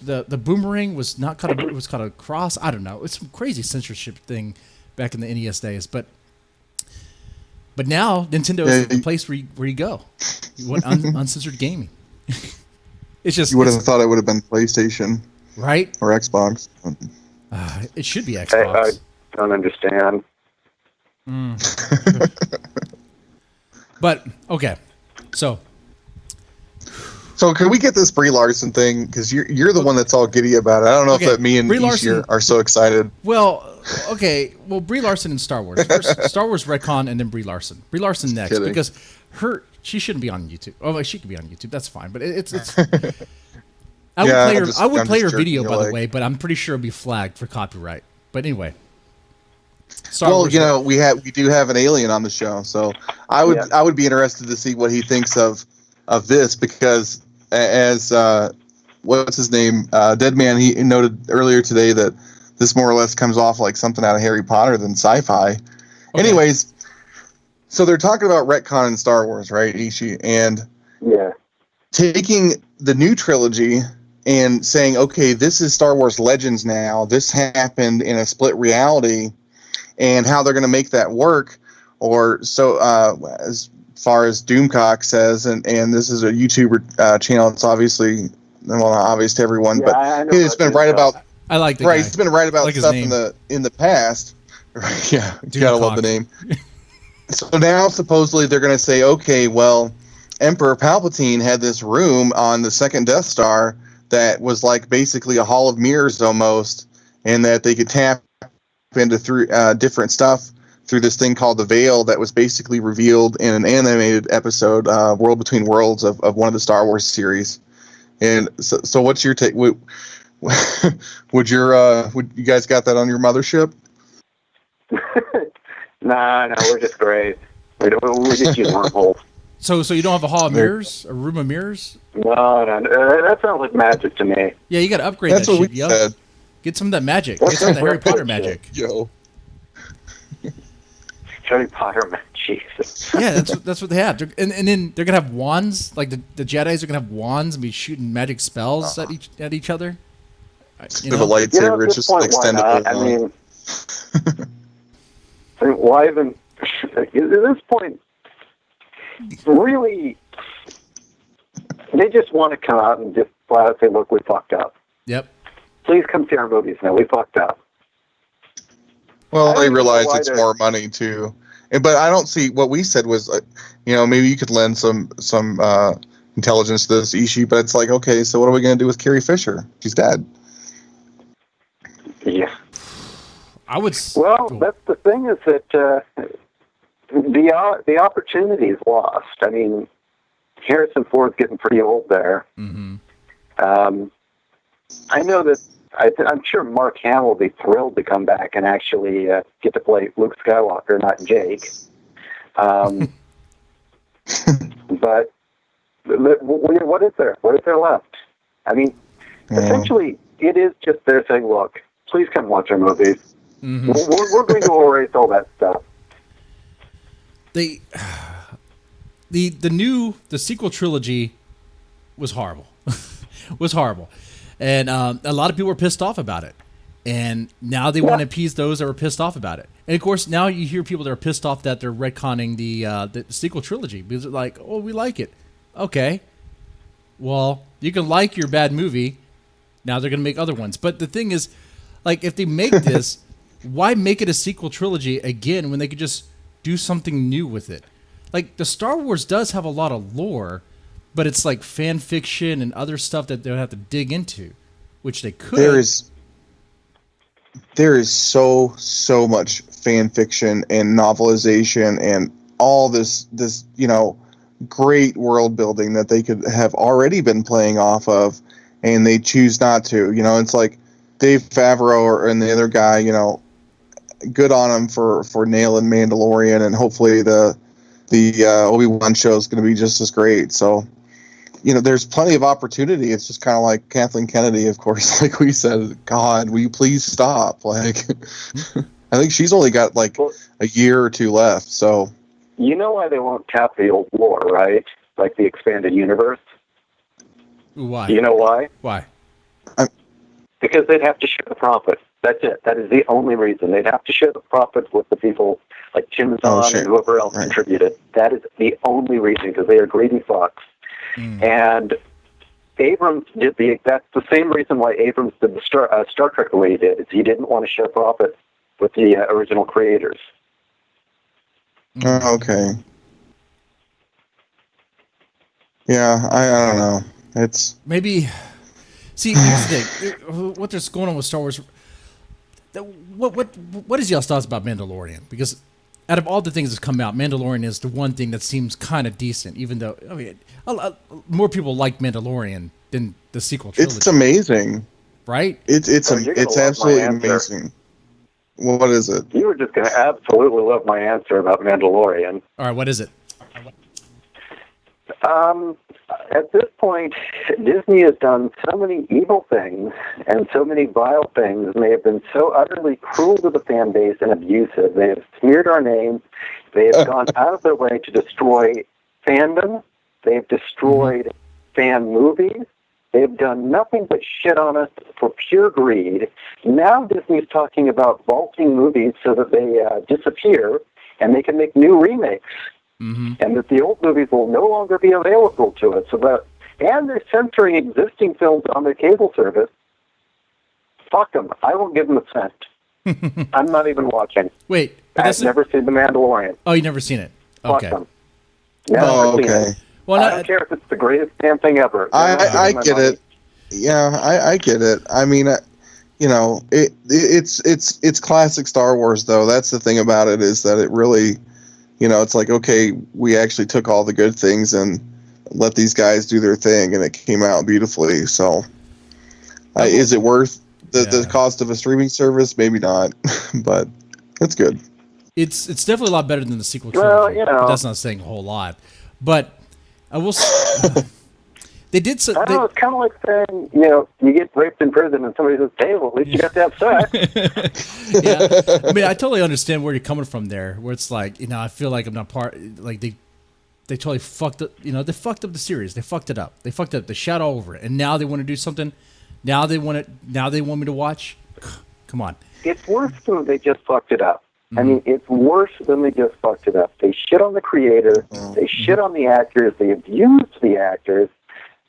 the boomerang was not cut. It was cut across. I don't know. It's some crazy censorship thing back in the NES days. But now Nintendo is the place where you go. You want uncensored gaming. It's just you would have thought it would have been PlayStation, right, or Xbox. It should be Xbox. I don't understand. But okay, so can we get this Brie Larson thing? Because you're the one that's all giddy about it. I don't know if that me and Ishi are so excited. Well, okay. Well, Brie Larson in Star Wars. First, Star Wars retcon, and then Brie Larson. Brie Larson next, because she shouldn't be on YouTube. Oh, she could be on YouTube. That's fine. But it's. I would play her video, by the way, but I'm pretty sure it'd be flagged for copyright. But anyway. We do have an alien on the show, so I would be interested to see what he thinks of this, because as what's his name, Deadman, he noted earlier today that this more or less comes off like something out of Harry Potter than sci-fi. Okay. Anyways, so they're talking about retcon in Star Wars, right, Ishi? And taking the new trilogy and saying, okay, this is Star Wars Legends now. This happened in a split reality. And how they're going to make that work, or so as far as Doomcock says, and this is a YouTuber channel. It's obviously not obvious to everyone, but he's been right about. I like the guy. He's been right about like stuff in the past. Yeah, you gotta love the name. So now supposedly they're going to say, okay, well, Emperor Palpatine had this room on the second Death Star that was like basically a hall of mirrors almost, and that they could tap into different stuff through this thing called the Veil that was basically revealed in an animated episode, World Between Worlds, of one of the Star Wars series. And so what's your take? Would you guys got that on your mothership? No, we're just great. We just use wormholes. So you don't have a hall of mirrors, a room of mirrors? No, that sounds like magic to me. Yeah, you got to upgrade that shit. That's what we said. Get some of that magic. Get some of the Harry Potter magic. Yo. Harry Potter magic. Jesus. Yeah, that's what they have. And then they're gonna have wands. Like the Jedi's are gonna have wands and be shooting magic spells at each other. Instead of a lightsaber, it's just extendable. I mean, why even? At this point, really, they just want to come out and just flat out say, "Look, we fucked up." Yep. Please come see our movies now. We fucked up. Well, they realize it's more money too, but I don't see what we said was, maybe you could lend some intelligence to this Ishi, but it's like, okay, so what are we going to do with Carrie Fisher? She's dead. Yeah. Well, that's the thing, is that the opportunity is lost. I mean, Harrison Ford's getting pretty old there. Mm-hmm. I know that I'm sure Mark Hamill will be thrilled to come back and actually get to play Luke Skywalker, not Jake. But what is there? What is there left? I mean, essentially, it is just they're saying, look, please come watch our movies. Mm-hmm. We're going to erase all that stuff. The sequel trilogy was horrible. Was horrible. And a lot of people were pissed off about it. And now they want to appease those that were pissed off about it. And, of course, now you hear people that are pissed off that they're retconning the sequel trilogy. Because they're like, oh, we like it. Okay. Well, you can like your bad movie. Now they're going to make other ones. But the thing is, like, if they make this, why make it a sequel trilogy again when they could just do something new with it? Like, the Star Wars does have a lot of lore, but it's like fan fiction and other stuff that they would have to dig into, which they could. There is so much fan fiction and novelization and all this great world building that they could have already been playing off of, and they choose not to. It's like Dave Favreau and the other guy, good on him for nailing Mandalorian, and hopefully the Obi-Wan show is going to be just as great. So, there's plenty of opportunity. It's just kind of like Kathleen Kennedy, of course, like we said, God, will you please stop? Like, I think she's only got like a year or two left. So, you know why they won't tap the old lore, right? Like the expanded universe. Why? You know why? Why? Because they'd have to share the profit. That's it. That is the only reason. They'd have to share the profit with the people like Jim Zahn and whoever else contributed. That is the only reason, because they are greedy fucks. And Abrams did that's the same reason why Abrams did the Star Trek the way he did, is he didn't want to share profit with the original creators. Okay. Yeah, I don't know. It's maybe. See, here's the thing. What there's going on with Star Wars. What is y'all's thoughts about Mandalorian? Because out of all the things that's come out, Mandalorian is the one thing that seems kind of decent. Even though more people like Mandalorian than the sequel trilogy. It's amazing, right? It's absolutely amazing. What is it? You were just going to absolutely love my answer about Mandalorian. All right, what is it? At this point, Disney has done so many evil things and so many vile things, and they have been so utterly cruel to the fan base and abusive. They have smeared our name. They have gone out of their way to destroy fandom. They have destroyed fan movies. They have done nothing but shit on us for pure greed. Now Disney's talking about vaulting movies so that they disappear and they can make new remakes. And that the old movies will no longer be available to us. And they're censoring existing films on their cable service. Fuck them. I won't give them a cent. I'm not even watching. Wait. I've never seen The Mandalorian. Oh, you've never seen it? Okay. Fuck them. Never seen it. Well, I don't care if it's the greatest damn thing ever. I get it. Yeah, I get it. I mean, it's classic Star Wars, though. That's the thing about it, is that it really... it's like, okay, we actually took all the good things and let these guys do their thing, and it came out beautifully. So, is it worth the cost of a streaming service? Maybe not, but it's good. It's definitely a lot better than the sequel trilogy. Well, that's not saying a whole lot. But I will say... They did so. I know, it's kind of like saying, you get raped in prison and somebody says, hey, well, at least you got to have sex. Yeah. I mean, I totally understand where you're coming from there, where it's like, I feel like I'm not part, like they totally fucked up, they fucked up the series. They fucked it up. They fucked up. They shot all over it. And now they want to do something. Now they want me to watch. Come on. It's worse than they just fucked it up. I mean, it's worse than they just fucked it up. They shit on the creator. They shit on the actors. They abused the actors.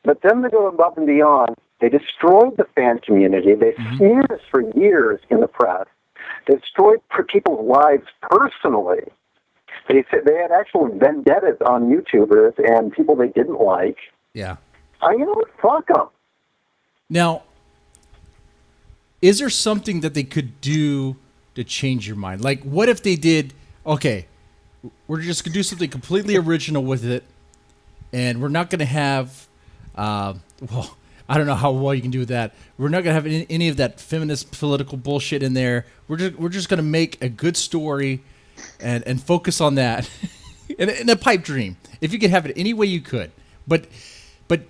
But then they go above and beyond. They destroyed the fan community. They smeared us for years in the press. They destroyed people's lives personally. They said they had actual vendettas on YouTubers and people they didn't like. Yeah. Fuck them. Now, is there something that they could do to change your mind? Like, what if they did, okay, we're just going to do something completely original with it, and we're not going to have... well, I don't know how well you can do that. We're not gonna have any of that feminist political bullshit in there. We're just gonna make a good story, and focus on that, in a pipe dream. If you could have it any way you could, but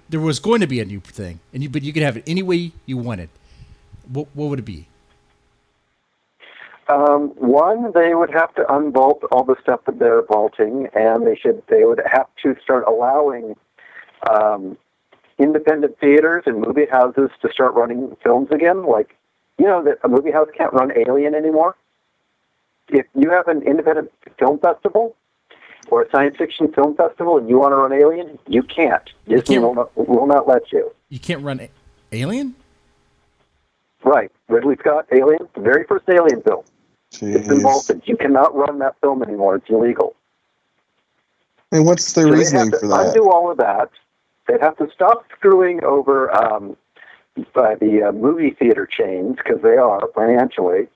there was going to be a new thing, but you could have it any way you wanted. What would it be? One, they would have to unvault all the stuff that they're vaulting, and they would have to start allowing. Independent theaters and movie houses to start running films again. Like, that a movie house can't run Alien anymore. If you have an independent film festival or a science fiction film festival and you want to run Alien, you can't. Disney will not let you. You can't run Alien? Right. Ridley Scott, Alien, the very first Alien film. Jeez. It's been vaulted. You cannot run that film anymore. It's illegal. And what's the reasoning for that? Undo all of that. They'd have to stop screwing over the movie theater chains, because they are financially.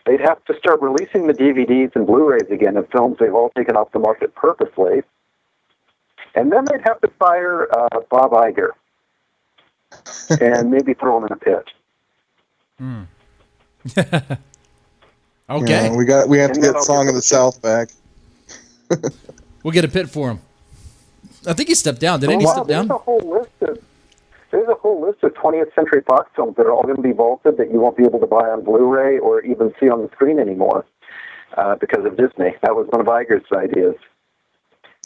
They'd have to start releasing the DVDs and Blu-rays again of films they've all taken off the market purposely. And then they'd have to fire Bob Iger and maybe throw him in a pit. Okay. Yeah, we have to And then get I'll Song get of the the South back. We'll get a pit for him. I think he stepped down. Didn't he step down? There's a whole list of 20th Century Fox films that are all going to be vaulted that you won't be able to buy on Blu-ray or even see on the screen anymore because of Disney. That was one of Iger's ideas.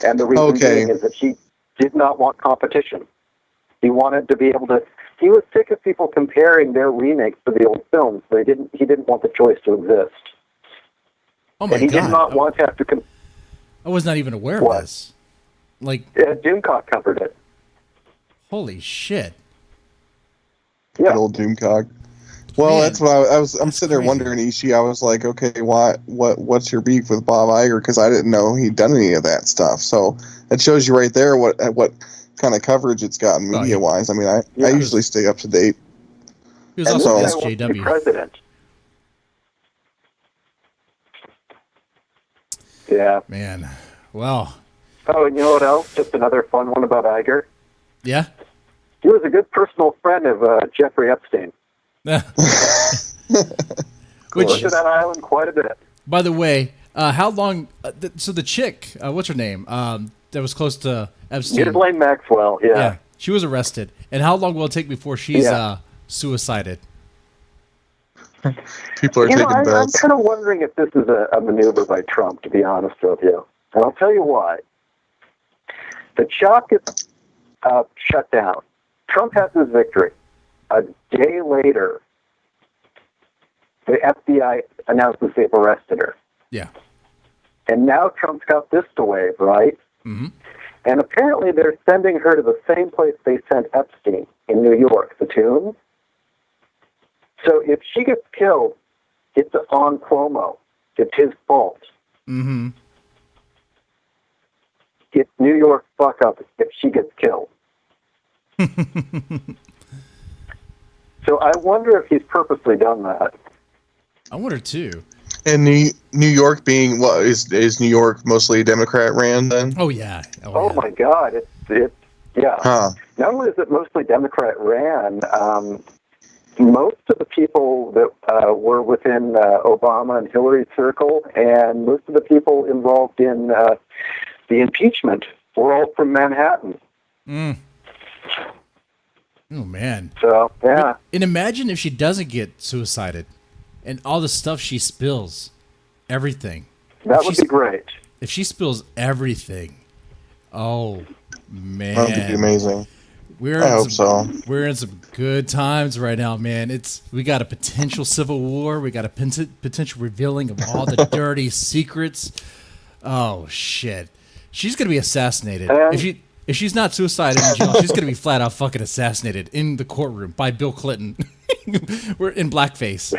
And the reason being is that he did not want competition. He wanted to be able to... He was sick of people comparing their remakes to the old films. He didn't want the choice to exist. Oh my and he God. did not want to have to... I was not even aware of this. Like, Doomcock covered it. holy shit. Yeah. Good old Doomcock. Well, Man, that's what I'm sitting there crazy. wondering, Ishi. I was like, okay, what's your beef with Bob Iger? Because I didn't know he'd done any of that stuff. So it shows you right there what kind of coverage it's gotten media wise. I mean, I usually stay up to date. He was And also this guy wants to be SJW. president. Yeah. Man. Well, Oh, and you know what else? Just another fun one about Iger. yeah. He was a good personal friend of Jeffrey Epstein. Went Which, to that island quite a bit. by the way, how long? So the chick, what's her name? That was close to Epstein. Ghislaine Maxwell, Yeah, she was arrested. And how long will it take before she's suicided? People are taking I'm bets. kind of wondering if this is a maneuver by Trump, to be honest with you. And I'll tell you why. The shop gets shut down. Trump has his victory. A day later, the FBI announces they've arrested her. Yeah. And now Trump's got this to wave, right? Mm-hmm. And apparently they're sending her to the same place they sent Epstein in New York, the Tomb. So if she gets killed, it's on Cuomo. It's his fault. Mm-hmm. It's New York fuck up if she gets killed. So I wonder if he's purposely done that. I wonder too. And New York being what is New York mostly Democrat ran then? Oh yeah. Oh my God! It's yeah. Huh. Not only is it mostly Democrat ran, most of the people that were within Obama and Hillary's circle, and most of the people involved in the impeachment were all from Manhattan. Mm. Oh man. So yeah. And imagine if she doesn't get suicided, and all the stuff she spills, everything. That would be great. If she spills everything, oh man, That would be amazing. We're I in hope so. We're in some good times right now, man. We got a potential civil war. We got a potential revealing of all the dirty secrets. Oh shit, she's gonna be assassinated. If she's not suicided in jail, she's gonna be flat out fucking assassinated in the courtroom by Bill Clinton. We're in blackface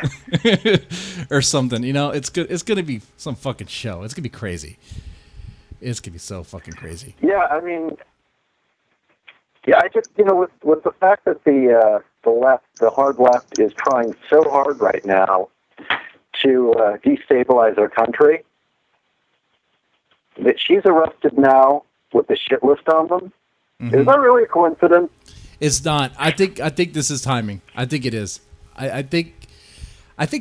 or something. You know, it's good. It's gonna be some fucking show. It's gonna be crazy. It's gonna be so fucking crazy. Yeah, I mean, yeah, I just with the fact that the left, the hard left, is trying so hard right now to destabilize our country, that she's arrested now with the shit list on them. Mm-hmm. Is that really a coincidence? It's not. I think this is timing. I think it is. I think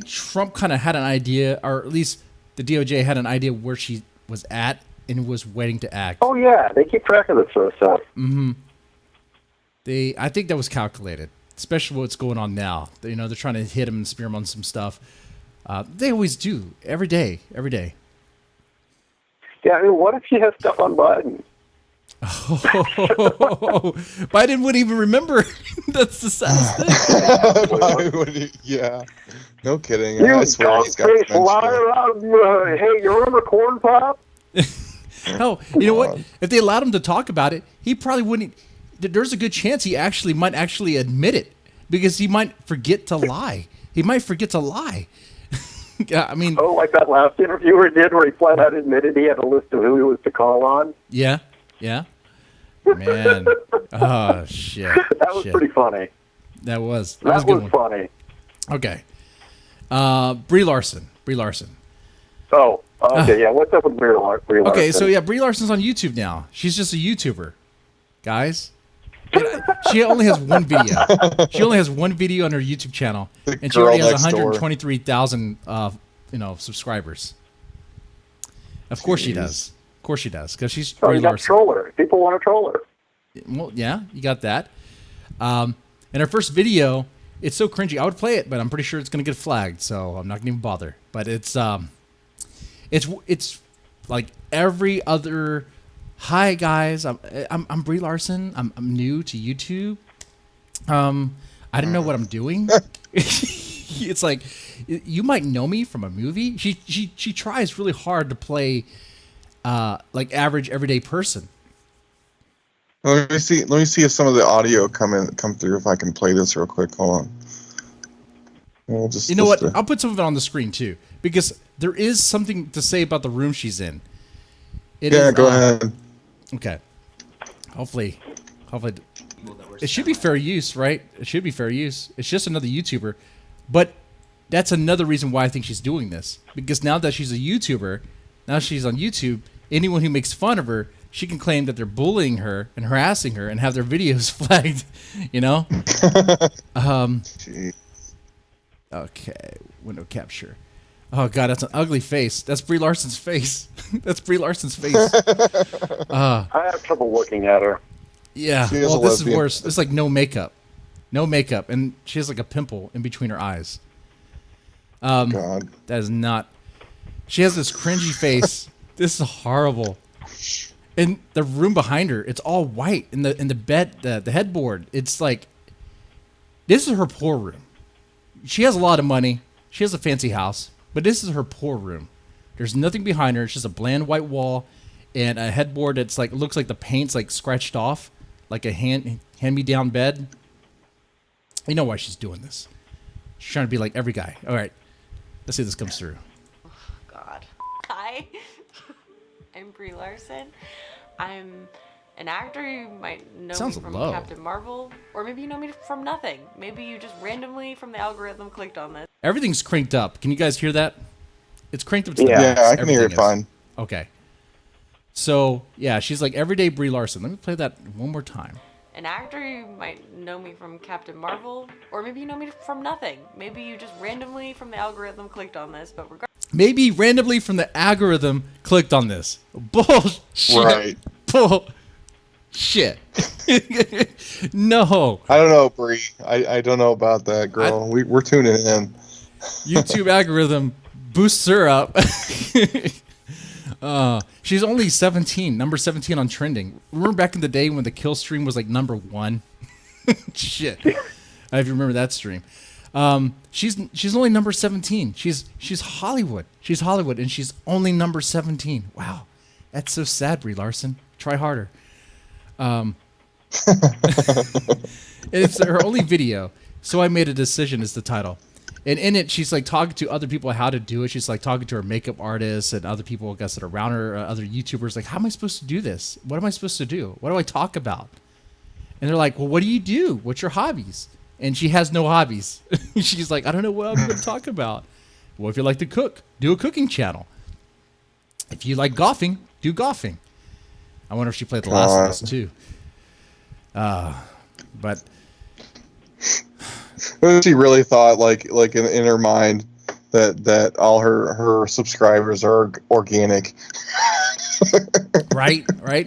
Trump kind of had an idea, or at least the DOJ had an idea where she was at and was waiting to act. Oh yeah, they keep track of this sort of stuff. Mm-hmm. I think that was calculated, especially what's going on now. You know, they're trying to hit him and spear him on some stuff. They always do every day. Yeah, I mean, what if she has stuff on Biden? Biden wouldn't even remember. That's the saddest thing. Yeah, no kidding. You I swear he's got face dementia. liar! Hey, you remember Corn Pop? Hell, you know what? If they allowed him to talk about it, he probably wouldn't. There's a good chance he might actually admit it, because he might forget to lie. Yeah, I mean, like that last interviewer did, where he flat out admitted he had a list of who he was to call on. Yeah. Man. Oh shit. That was pretty funny. That was That a good was one. funny. Okay. Brie Larson. Oh, okay, yeah. What's up with Brie Larson? Okay, so yeah, Brie Larson's on YouTube now. She's just a YouTuber, guys. She only has one video. She only has one video on her YouTube channel, and she already has 123,000 subscribers. Of course she does. Of course she does, because she's Oh, Brie you got Larson. troller. People want to troll her. Well, yeah, you got that. And her first video, it's so cringy. I would play it, but I'm pretty sure it's gonna get flagged, so I'm not gonna even bother. But it's like every other. Hi guys, I'm Brie Larson. I'm new to YouTube. I don't know what I'm doing. It's like, you might know me from a movie. She tries really hard to play like average everyday person. Let me see if some of the audio come through. If I can play this real quick. Hold on. You know what? I'll put some of it on the screen too, because there is something to say about the room she's in. Go ahead. Okay. Hopefully, it should be fair use, right? It should be fair use. It's just another YouTuber, but that's another reason why I think she's doing this, because now that she's a YouTuber, now she's on YouTube. Anyone who makes fun of her, she can claim that they're bullying her and harassing her and have their videos flagged. You know. Okay. Window capture. Oh god, that's an ugly face. That's Brie Larson's face. That's Brie Larson's face. I have trouble looking at her. Yeah. Well, this is worse. It's like no makeup, and she has like a pimple in between her eyes. God. That is not. She has this cringy face. This is horrible. And the room behind her, it's all white. In the bed, the headboard, it's like, this is her poor room. She has a lot of money. She has a fancy house. But this is her poor room. There's nothing behind her. It's just a bland white wall and a headboard that's like, looks like the paint's like scratched off, like a hand-me-down bed. You know why she's doing this. She's trying to be like every guy. All right, let's see if this comes through. Oh, God. Hi, I'm Brie Larson. I'm an actor. You might know me from Captain Marvel, or maybe you know me from nothing. Maybe you just randomly from the algorithm clicked on this. Everything's cranked up. Can you guys hear that? It's cranked up to the max. Yeah, I can hear it fine. Okay. So, yeah, she's like everyday Brie Larson. Let me play that one more time. An actor. You might know me from Captain Marvel, or maybe you know me from nothing. Maybe you just randomly from the algorithm clicked on this, but maybe randomly from the algorithm clicked on this. Bullshit. Right. Shit. No. I don't know, Brie. I don't know about that, girl. We're tuning in. YouTube algorithm boosts her up. She's only 17, number 17 on trending. Remember back in the day when the kill stream was like number 1? Shit. I don't know if you remember that stream. She's only number 17. She's Hollywood. She's Hollywood, and she's only number 17. Wow. That's so sad, Brie Larson. Try harder. It's her only video, so I made a decision is the title. And in it, she's like talking to other people how to do it. She's like talking to her makeup artists and other people, I guess, that are around her, other YouTubers. Like, how am I supposed to do this? What am I supposed to do? What do I talk about? And they're like, well, what do you do? What's your hobbies? And she has no hobbies. She's like, I don't know what I'm going to talk about. Well, if you like to cook, do a cooking channel. If you like golfing, do golfing. I wonder if she played The Last of Us too. But she really thought, like in her mind, that all her subscribers are organic. Right. I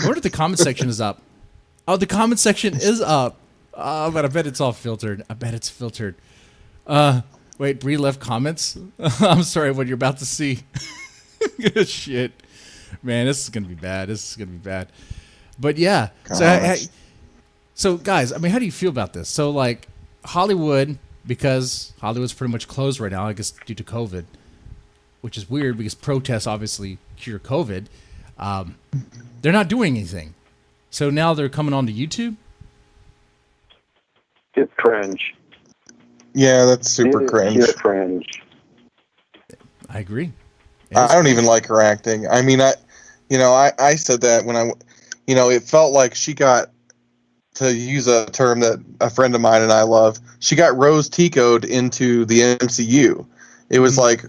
wonder if the comment section is up. Oh, the comment section is up. But I bet it's all filtered. I bet it's filtered. Wait, Brie left comments? I'm sorry, what you're about to see. Shit. Man, this is going to be bad. But yeah. So guys, I mean, how do you feel about this? So like Hollywood, because Hollywood's pretty much closed right now, I guess due to COVID, which is weird because protests obviously cure COVID. They're not doing anything. So now they're coming onto YouTube. It's cringe. Yeah, that's super cringe. It's cringe. I agree. I don't even like her acting. I mean, I said that when it felt like she got, to use a term that a friend of mine and I love, she got Rose Tico'd into the MCU. It was like,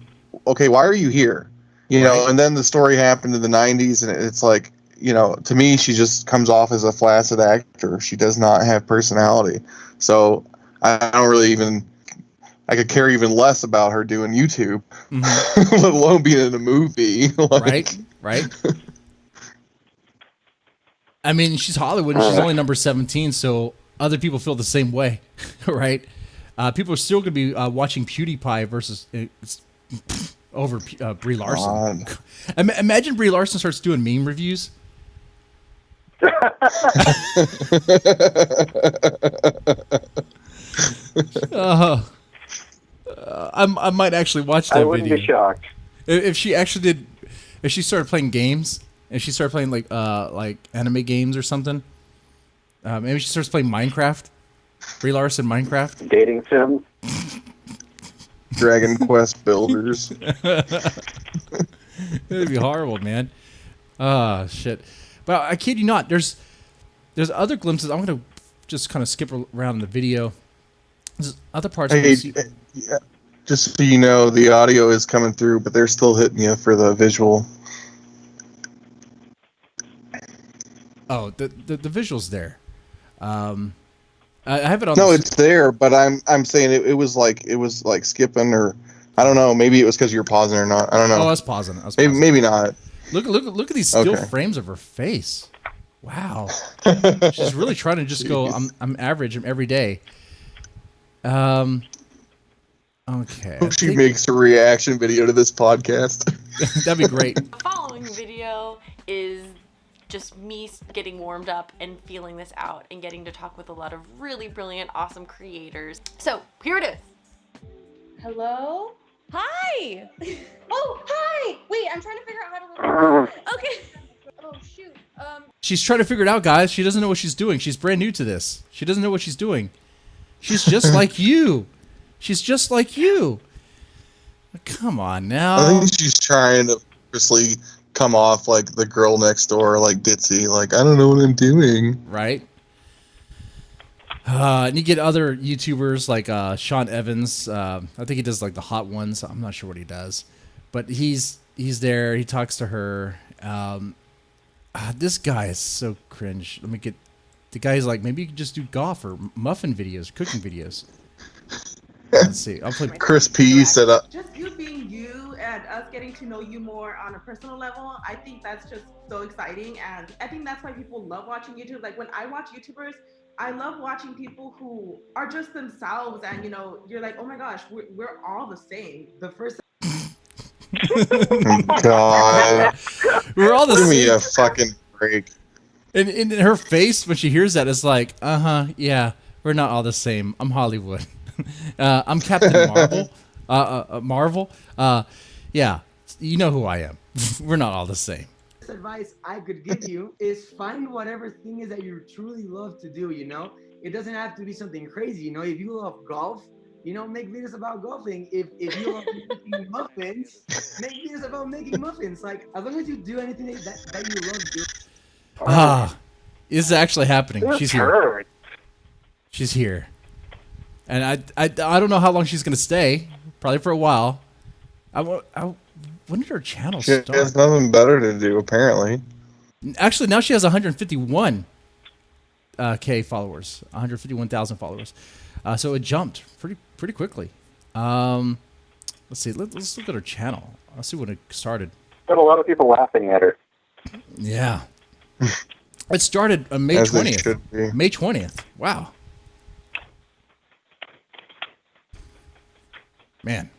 okay, why are you here? And then the story happened in the 90s, and it's like, to me, she just comes off as a flaccid actor. She does not have personality. So I I could care even less about her doing YouTube, Mm-hmm. let alone being in a movie. Right. I mean, she's Hollywood and she's only number 17, so other people feel the same way, right? People are still going to be watching PewDiePie versus over Brie Larson. Imagine Brie Larson starts doing meme reviews. I might actually watch that video. I wouldn't be shocked if she actually did. If she started playing games, if she started playing like anime games or something. Maybe she starts playing Minecraft. Brie Larson Minecraft. Dating sim. Dragon Quest Builders. It'd be horrible, man. Oh shit! But I kid you not. There's other glimpses. I'm gonna just kind of skip around the video. There's other parts. Hey, yeah, just so you know, the audio is coming through, but they're still hitting you for the visual. Oh, the visual's there. I have it on. No, it's there, but I'm saying it was like skipping, or I don't know. Maybe it was because you're pausing or not. I don't know. Oh, I was pausing. Maybe not. Look at these still frames of her face. Wow, she's really trying to just go. I'm average. I'm every day. Okay. Hope she makes a reaction video to this podcast. That'd be great. The following video is just me getting warmed up and feeling this out and getting to talk with a lot of really brilliant, awesome creators. So here it is. Hello? Hi! Oh, hi! Wait, I'm trying to figure out how to record. Okay. Oh, shoot. She's trying to figure it out, guys. She doesn't know what she's doing. She's brand new to this. She doesn't know what she's doing. She's just like you. She's just like you. Come on now. I think she's trying to purposely come off like the girl next door, like ditzy, like I don't know what I'm doing. Right. And you get other YouTubers like Sean Evans. I think he does like the hot ones. I'm not sure what he does, but he's there. He talks to her. This guy is so cringe. Let me get the guy's like, maybe you could just do golf or muffin videos, cooking videos. Let's see. I'll play. Chris P set up. Just you being you and us getting to know you more on a personal level. I think that's just so exciting, and I think that's why people love watching YouTube. Like when I watch YouTubers, I love watching people who are just themselves, and you're like, oh my gosh, we're all the same. The first. God, we're all the same. Give me a fucking break. And in her face when she hears that, it's like, yeah, we're not all the same. I'm Hollywood. I'm Captain Marvel. Marvel. Yeah, you know who I am. We're not all the same. Advice I could give you is find whatever thing is that you truly love to do. It doesn't have to be something crazy. If you love golf, make videos about golfing. If you love making muffins, make videos about making muffins. Like as long as you do anything that you love doing. This is actually happening. She's here. She's here. And I don't know how long she's gonna stay. Probably for a while. When did her channel start? She has nothing better to do, apparently. Actually, now she has 151 K followers, 151,000 followers. So it jumped pretty quickly. Let's see. Let's look at her channel. Let's see when it started. Got a lot of people laughing at her. Yeah. It started on May 20th. May 20th. Wow. Man.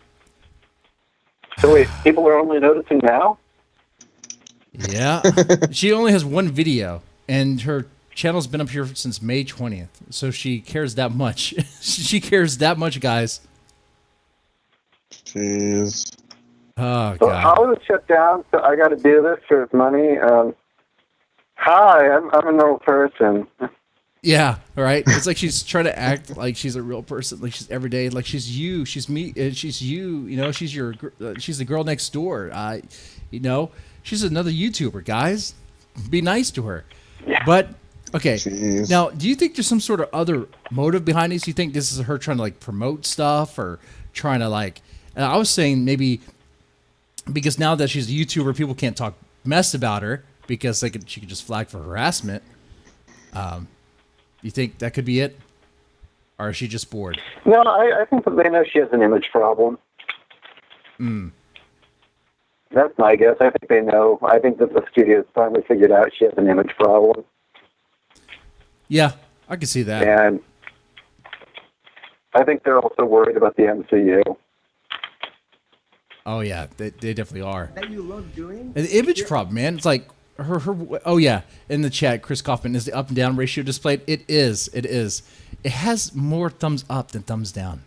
So wait, people are only noticing now? Yeah. She only has one video, and her channel's been up here since May 20th. So she cares that much. She cares that much, guys. Jeez. Oh, so God. I was shut down, so I got to do this for money. Hi, I'm a normal person. Yeah, right. It's like she's trying to act like she's a real person, like she's everyday, like she's you, she's me, she's you. She's she's the girl next door. She's another YouTuber. Guys, be nice to her. Yeah. But okay, Jeez. Now, do you think there's some sort of other motive behind this? You think this is her trying to like promote stuff or trying to like? I was saying maybe because now that she's a YouTuber, people can't talk mess about her because she could just flag for harassment. You think that could be it? or is she just bored? No, I think that they know she has an image problem. That's my guess. I think they know. I think that the studio's finally figured out she has an image problem. Yeah, I can see that. And I think they're also worried about the MCU. Oh yeah, they definitely are. That you love doing? The image problem, man. It's like her. Oh yeah, in the chat, Chris Kaufman, is the up and down ratio displayed? It is. It has more thumbs up than thumbs down.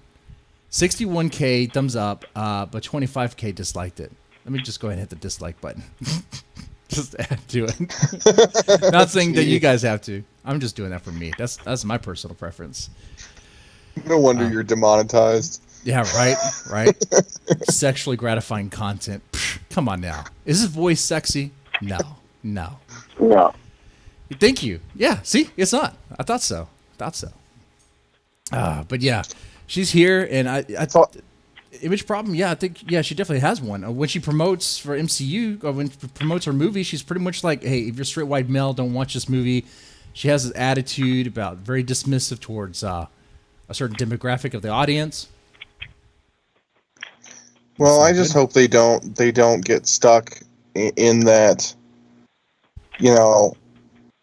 61K thumbs up, but 25K disliked it. Let me just go ahead and hit the dislike button. Just add to it. Not saying that you guys have to. I'm just doing that for me. That's my personal preference. No wonder you're demonetized. Yeah, right. Sexually gratifying content. Psh, come on now. Is his voice sexy? No. Thank you. Yeah, see? It's not. I thought so. But yeah, she's here, and I thought image problem. Yeah, I think she definitely has one. When she promotes for MCU, or when she promotes her movie, she's pretty much like, hey, if you're straight white male, don't watch this movie. She has this attitude about very dismissive towards a certain demographic of the audience. Well, I just hope they don't get stuck in that,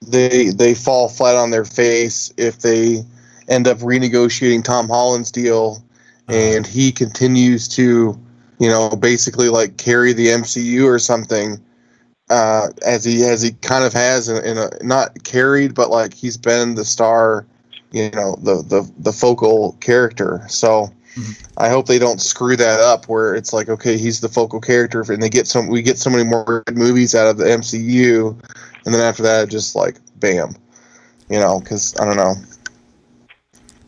they fall flat on their face if they end up renegotiating Tom Holland's deal and he continues to, basically like carry the MCU or something, as he kind of has in a not carried, but like he's been the star, the focal character. So I hope they don't screw that up where it's like, okay, he's the focal character and we get so many more good movies out of the MCU, and then after that, just like bam, because I don't know.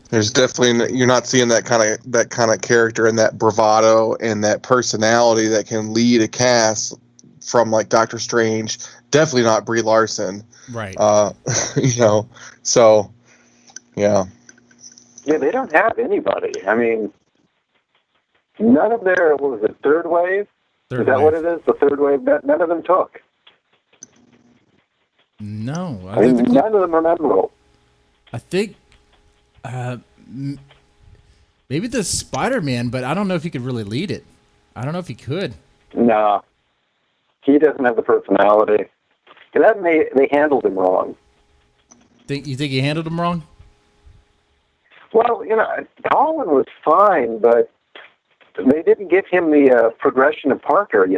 There's definitely, you're not seeing that kind of character and that bravado and that personality that can lead a cast from like Doctor Strange. Definitely not Brie Larson. Right. So yeah. Yeah, they don't have anybody. I mean, none of their, what was it, third wave? Is that what it is? The third wave? None of them took. No. I mean, none of them are memorable. I think maybe the Spider-Man, but I don't know if he could really lead it. I don't know if he could. No. He doesn't have the personality. And they handled him wrong. You think he handled him wrong? Well, Holland was fine, but they didn't give him the progression of Parker,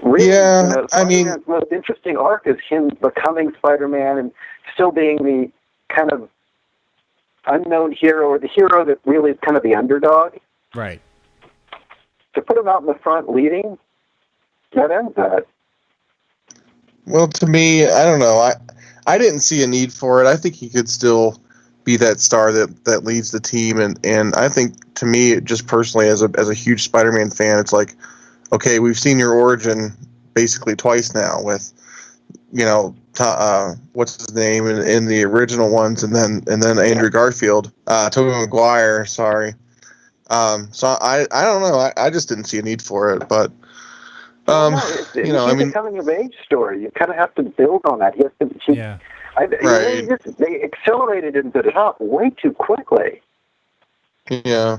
Really, yeah, I mean, the most interesting arc is him becoming Spider-Man and still being the kind of unknown hero, or the hero that really is kind of the underdog. Right. To put him out in the front leading, that ends that. Well, to me, I don't know. I didn't see a need for it. I think he could still be that star that leads the team, and I think, to me, just personally, as a huge Spider-Man fan, it's like, okay, we've seen your origin basically twice now with, what's his name in the original ones, and then Andrew Garfield, Tobey Maguire. Sorry. So I don't know. I just didn't see a need for it, but it's a coming of age story. You kind of have to build on that. They accelerated into the top way too quickly. Yeah,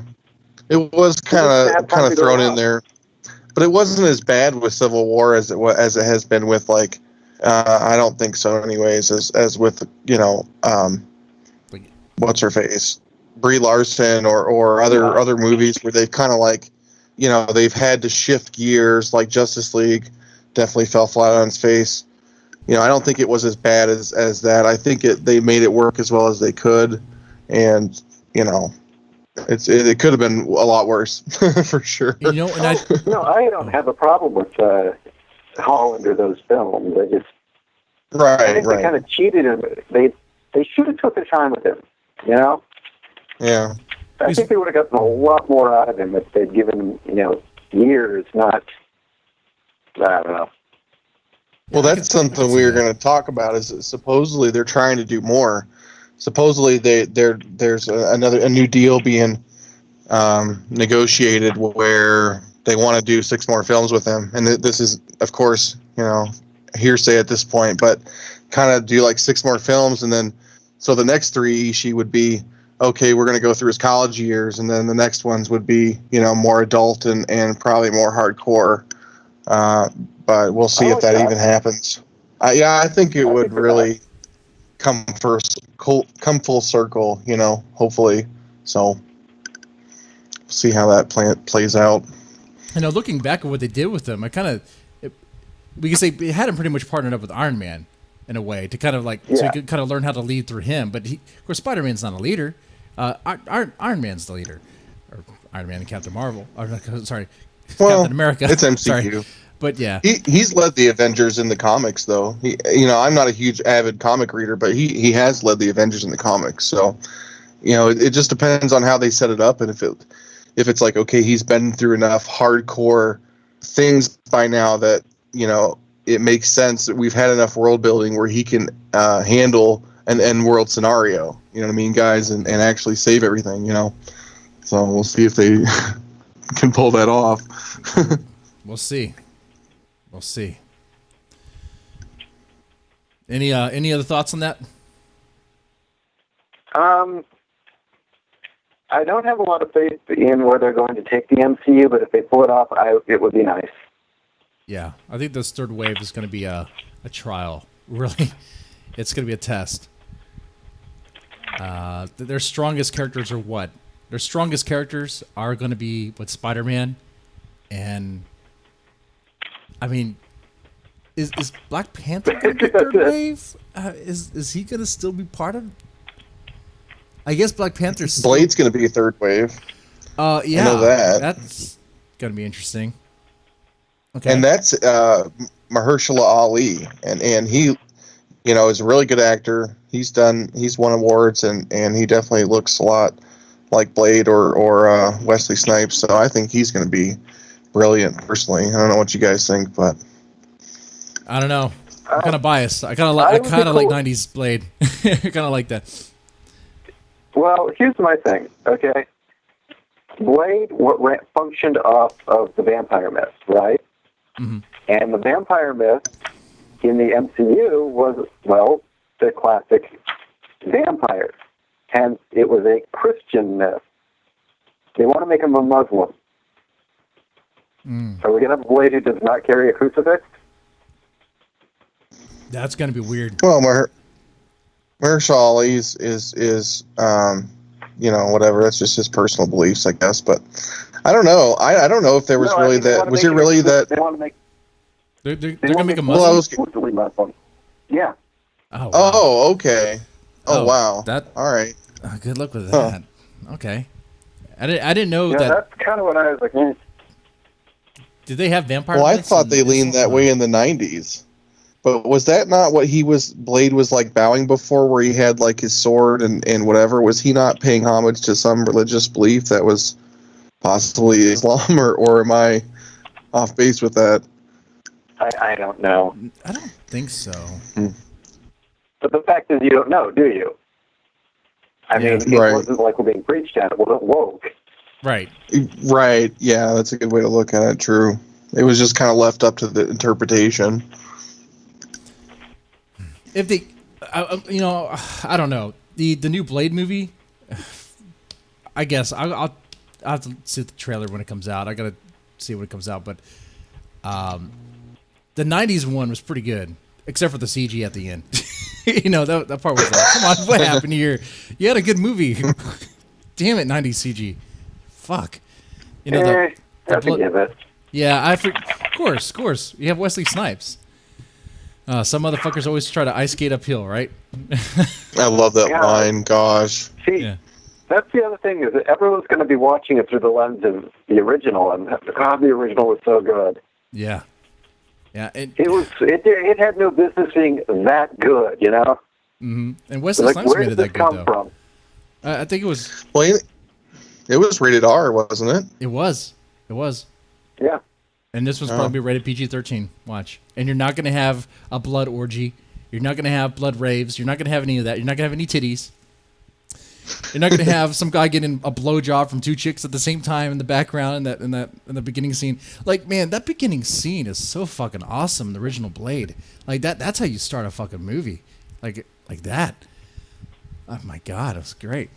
it was kind of thrown in there, but it wasn't as bad with Civil War as it has been with like. I don't think so, anyways. As with what's her face, Brie Larson or other movies where they've kind of like, they've had to shift gears. Like Justice League definitely fell flat on its face. I don't think it was as bad as that. I think they made it work as well as they could, and it could have been a lot worse for sure. I don't have a problem with Holland or those films. I think they kind of cheated him. They should have took their time with him. Yeah. I think they would have gotten a lot more out of him if they'd given him, years, not. I don't know. Well, that's something we were going to talk about. Is supposedly they're trying to do more. Supposedly there's a new deal being negotiated where they want to do 6 more films with him, and this is, of course, hearsay at this point, but kind of do like 6 more films, and then So the next 3 Ishi would be, okay, we're going to go through his college years, and then the next ones would be, more adult and probably more hardcore. But we'll see if that even happens. I think it would really come full circle, hopefully. So see how that plays out. Looking back at what they did with them, we can say it had him pretty much partnered up with Iron Man in a way to kind of so he could kind of learn how to lead through him. But of course, Spider-Man's not a leader. Iron Man's the leader, or Iron Man and Captain Marvel. Sorry, Captain America. It's MCU. Sorry. But yeah, he's led the Avengers in the comics, though. I'm not a huge avid comic reader, but he has led the Avengers in the comics. So, it just depends on how they set it up, and if it's like, okay, he's been through enough hardcore things by now that it makes sense that we've had enough world building where he can handle an end world scenario. You know what I mean, guys, and actually save everything. So we'll see if they can pull that off. We'll see. Any other thoughts on that? I don't have a lot of faith in where they're going to take the MCU, but if they pull it off, it would be nice. Yeah, I think this third wave is going to be a trial. Really, it's going to be a test. Their strongest characters are what? Their strongest characters are going to be with Spider-Man, and I mean, is Black Panther going to be third wave? Is he going to still be part of? I guess Black Panther's Blade's going to be a third wave. Yeah, I know that. That's going to be interesting. Okay, and that's Mahershala Ali, and he, is a really good actor. He's won awards, and he definitely looks a lot like Blade or Wesley Snipes. So I think he's going to be brilliant. Personally, I don't know what you guys think, but I don't know. I'm kind of biased. I kind of like '90s Blade. I kind of like that. Well, here's my thing. Okay, Blade functioned off of the vampire myth, right? Mm-hmm. And the vampire myth in the MCU was, the classic vampire. And it was a Christian myth. They want to make him a Muslim. Are we going to have a Blade who does not carry a crucifix? That's going to be weird. Well, Mahershala Ali is whatever. That's just his personal beliefs, I guess. But I don't know. I don't know if there was really that. Was it really that? They want to make. They're going to make a Muslim. Muslim. Yeah. Oh. Wow. Oh. Okay. Oh wow. All right. Good luck with that. Okay. I didn't know that. That's kind of what I was like. Did they have vampire? Well, I thought they leaned that way in the '90s. But was that not what Blade was like bowing before, where he had like his sword and whatever? Was he not paying homage to some religious belief that was possibly Islam, or am I off base with that? I don't know. I don't think so. But the fact is, you don't know, do you? I mean, it wasn't like we're being preached at. It wasn't woke. Right. Right. Yeah, that's a good way to look at it. True. It was just kind of left up to the interpretation. If they, I don't know, the new Blade movie. I guess I'll have to see the trailer when it comes out. I gotta see when it comes out, but the '90s one was pretty good, except for the CG at the end. that part was like, come on, what happened here? You had a good movie. Damn it, '90s CG. Fuck. The blood. Yeah, of course. You have Wesley Snipes. Some motherfuckers always try to ice skate uphill, right? I love that line. Gosh. See, that's the other thing, is that everyone's going to be watching it through the lens of the original, and God, the original was so good. Yeah. Yeah. It had no business being that good, Mm-hmm. And Wesley Snipes made it that good, though. From? I think it was. Well, it was rated R, wasn't it? It was. Yeah. And this was probably rated PG-13. Watch. And you're not going to have a blood orgy. You're not going to have blood raves. You're not going to have any of that. You're not going to have any titties. You're not going to have some guy getting a blowjob from two chicks at the same time in the background in the beginning scene. Like, man, that beginning scene is so fucking awesome. The original Blade, like that's how you start a fucking movie, like that. Oh my God, it was great.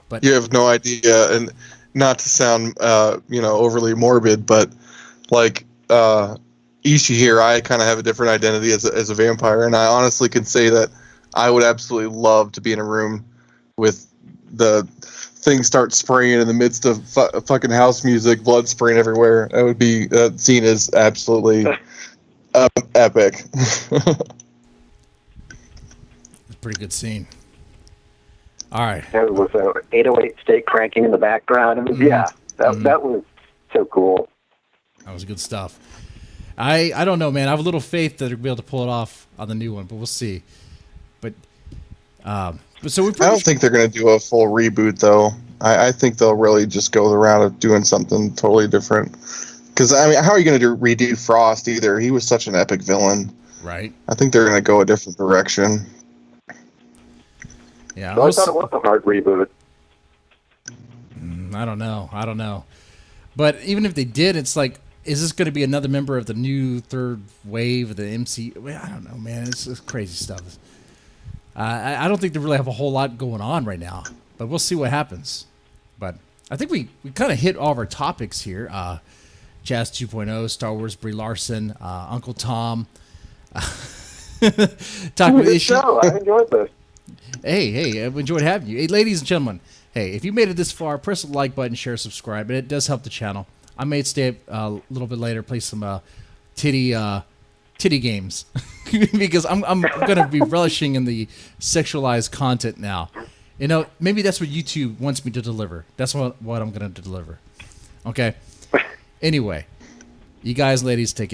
But you have no idea, and not to sound overly morbid, but like Ishi here, I kind of have a different identity as a vampire, and I honestly can say that I would absolutely love to be in a room with the thing start spraying in the midst of fucking house music, blood spraying everywhere. That would be seen as absolutely epic. It's a pretty good scene. All right. There was a 808 steak cranking in the background. And that was so cool. That was good stuff. I don't know, man. I have a little faith that they'll be able to pull it off on the new one, but we'll see. But so I don't think they're going to do a full reboot, though. I think they'll really just go the route of doing something totally different. Because, I mean, how are you going to redo Frost either? He was such an epic villain. Right. I think they're going to go a different direction. Yeah. Well, I thought it was a hard reboot. I don't know. But even if they did, it's like, is this going to be another member of the new third wave of the MC? I don't know, man. It's crazy stuff. I don't think they really have a whole lot going on right now, but we'll see what happens. But I think we kind of hit all of our topics here. CHAZ 2.0, Star Wars, Brie Larson, Uncle Tom. Talk with Ishi. Show. I enjoyed this. Hey, I've enjoyed having you. Hey, ladies and gentlemen, hey, if you made it this far, press the like button, share, subscribe, and it does help the channel. I may stay a little bit later, play some titty games because I'm going to be relishing in the sexualized content now. You know, maybe that's what YouTube wants me to deliver. That's what I'm going to deliver. Okay. Anyway, you guys, ladies, take it easy.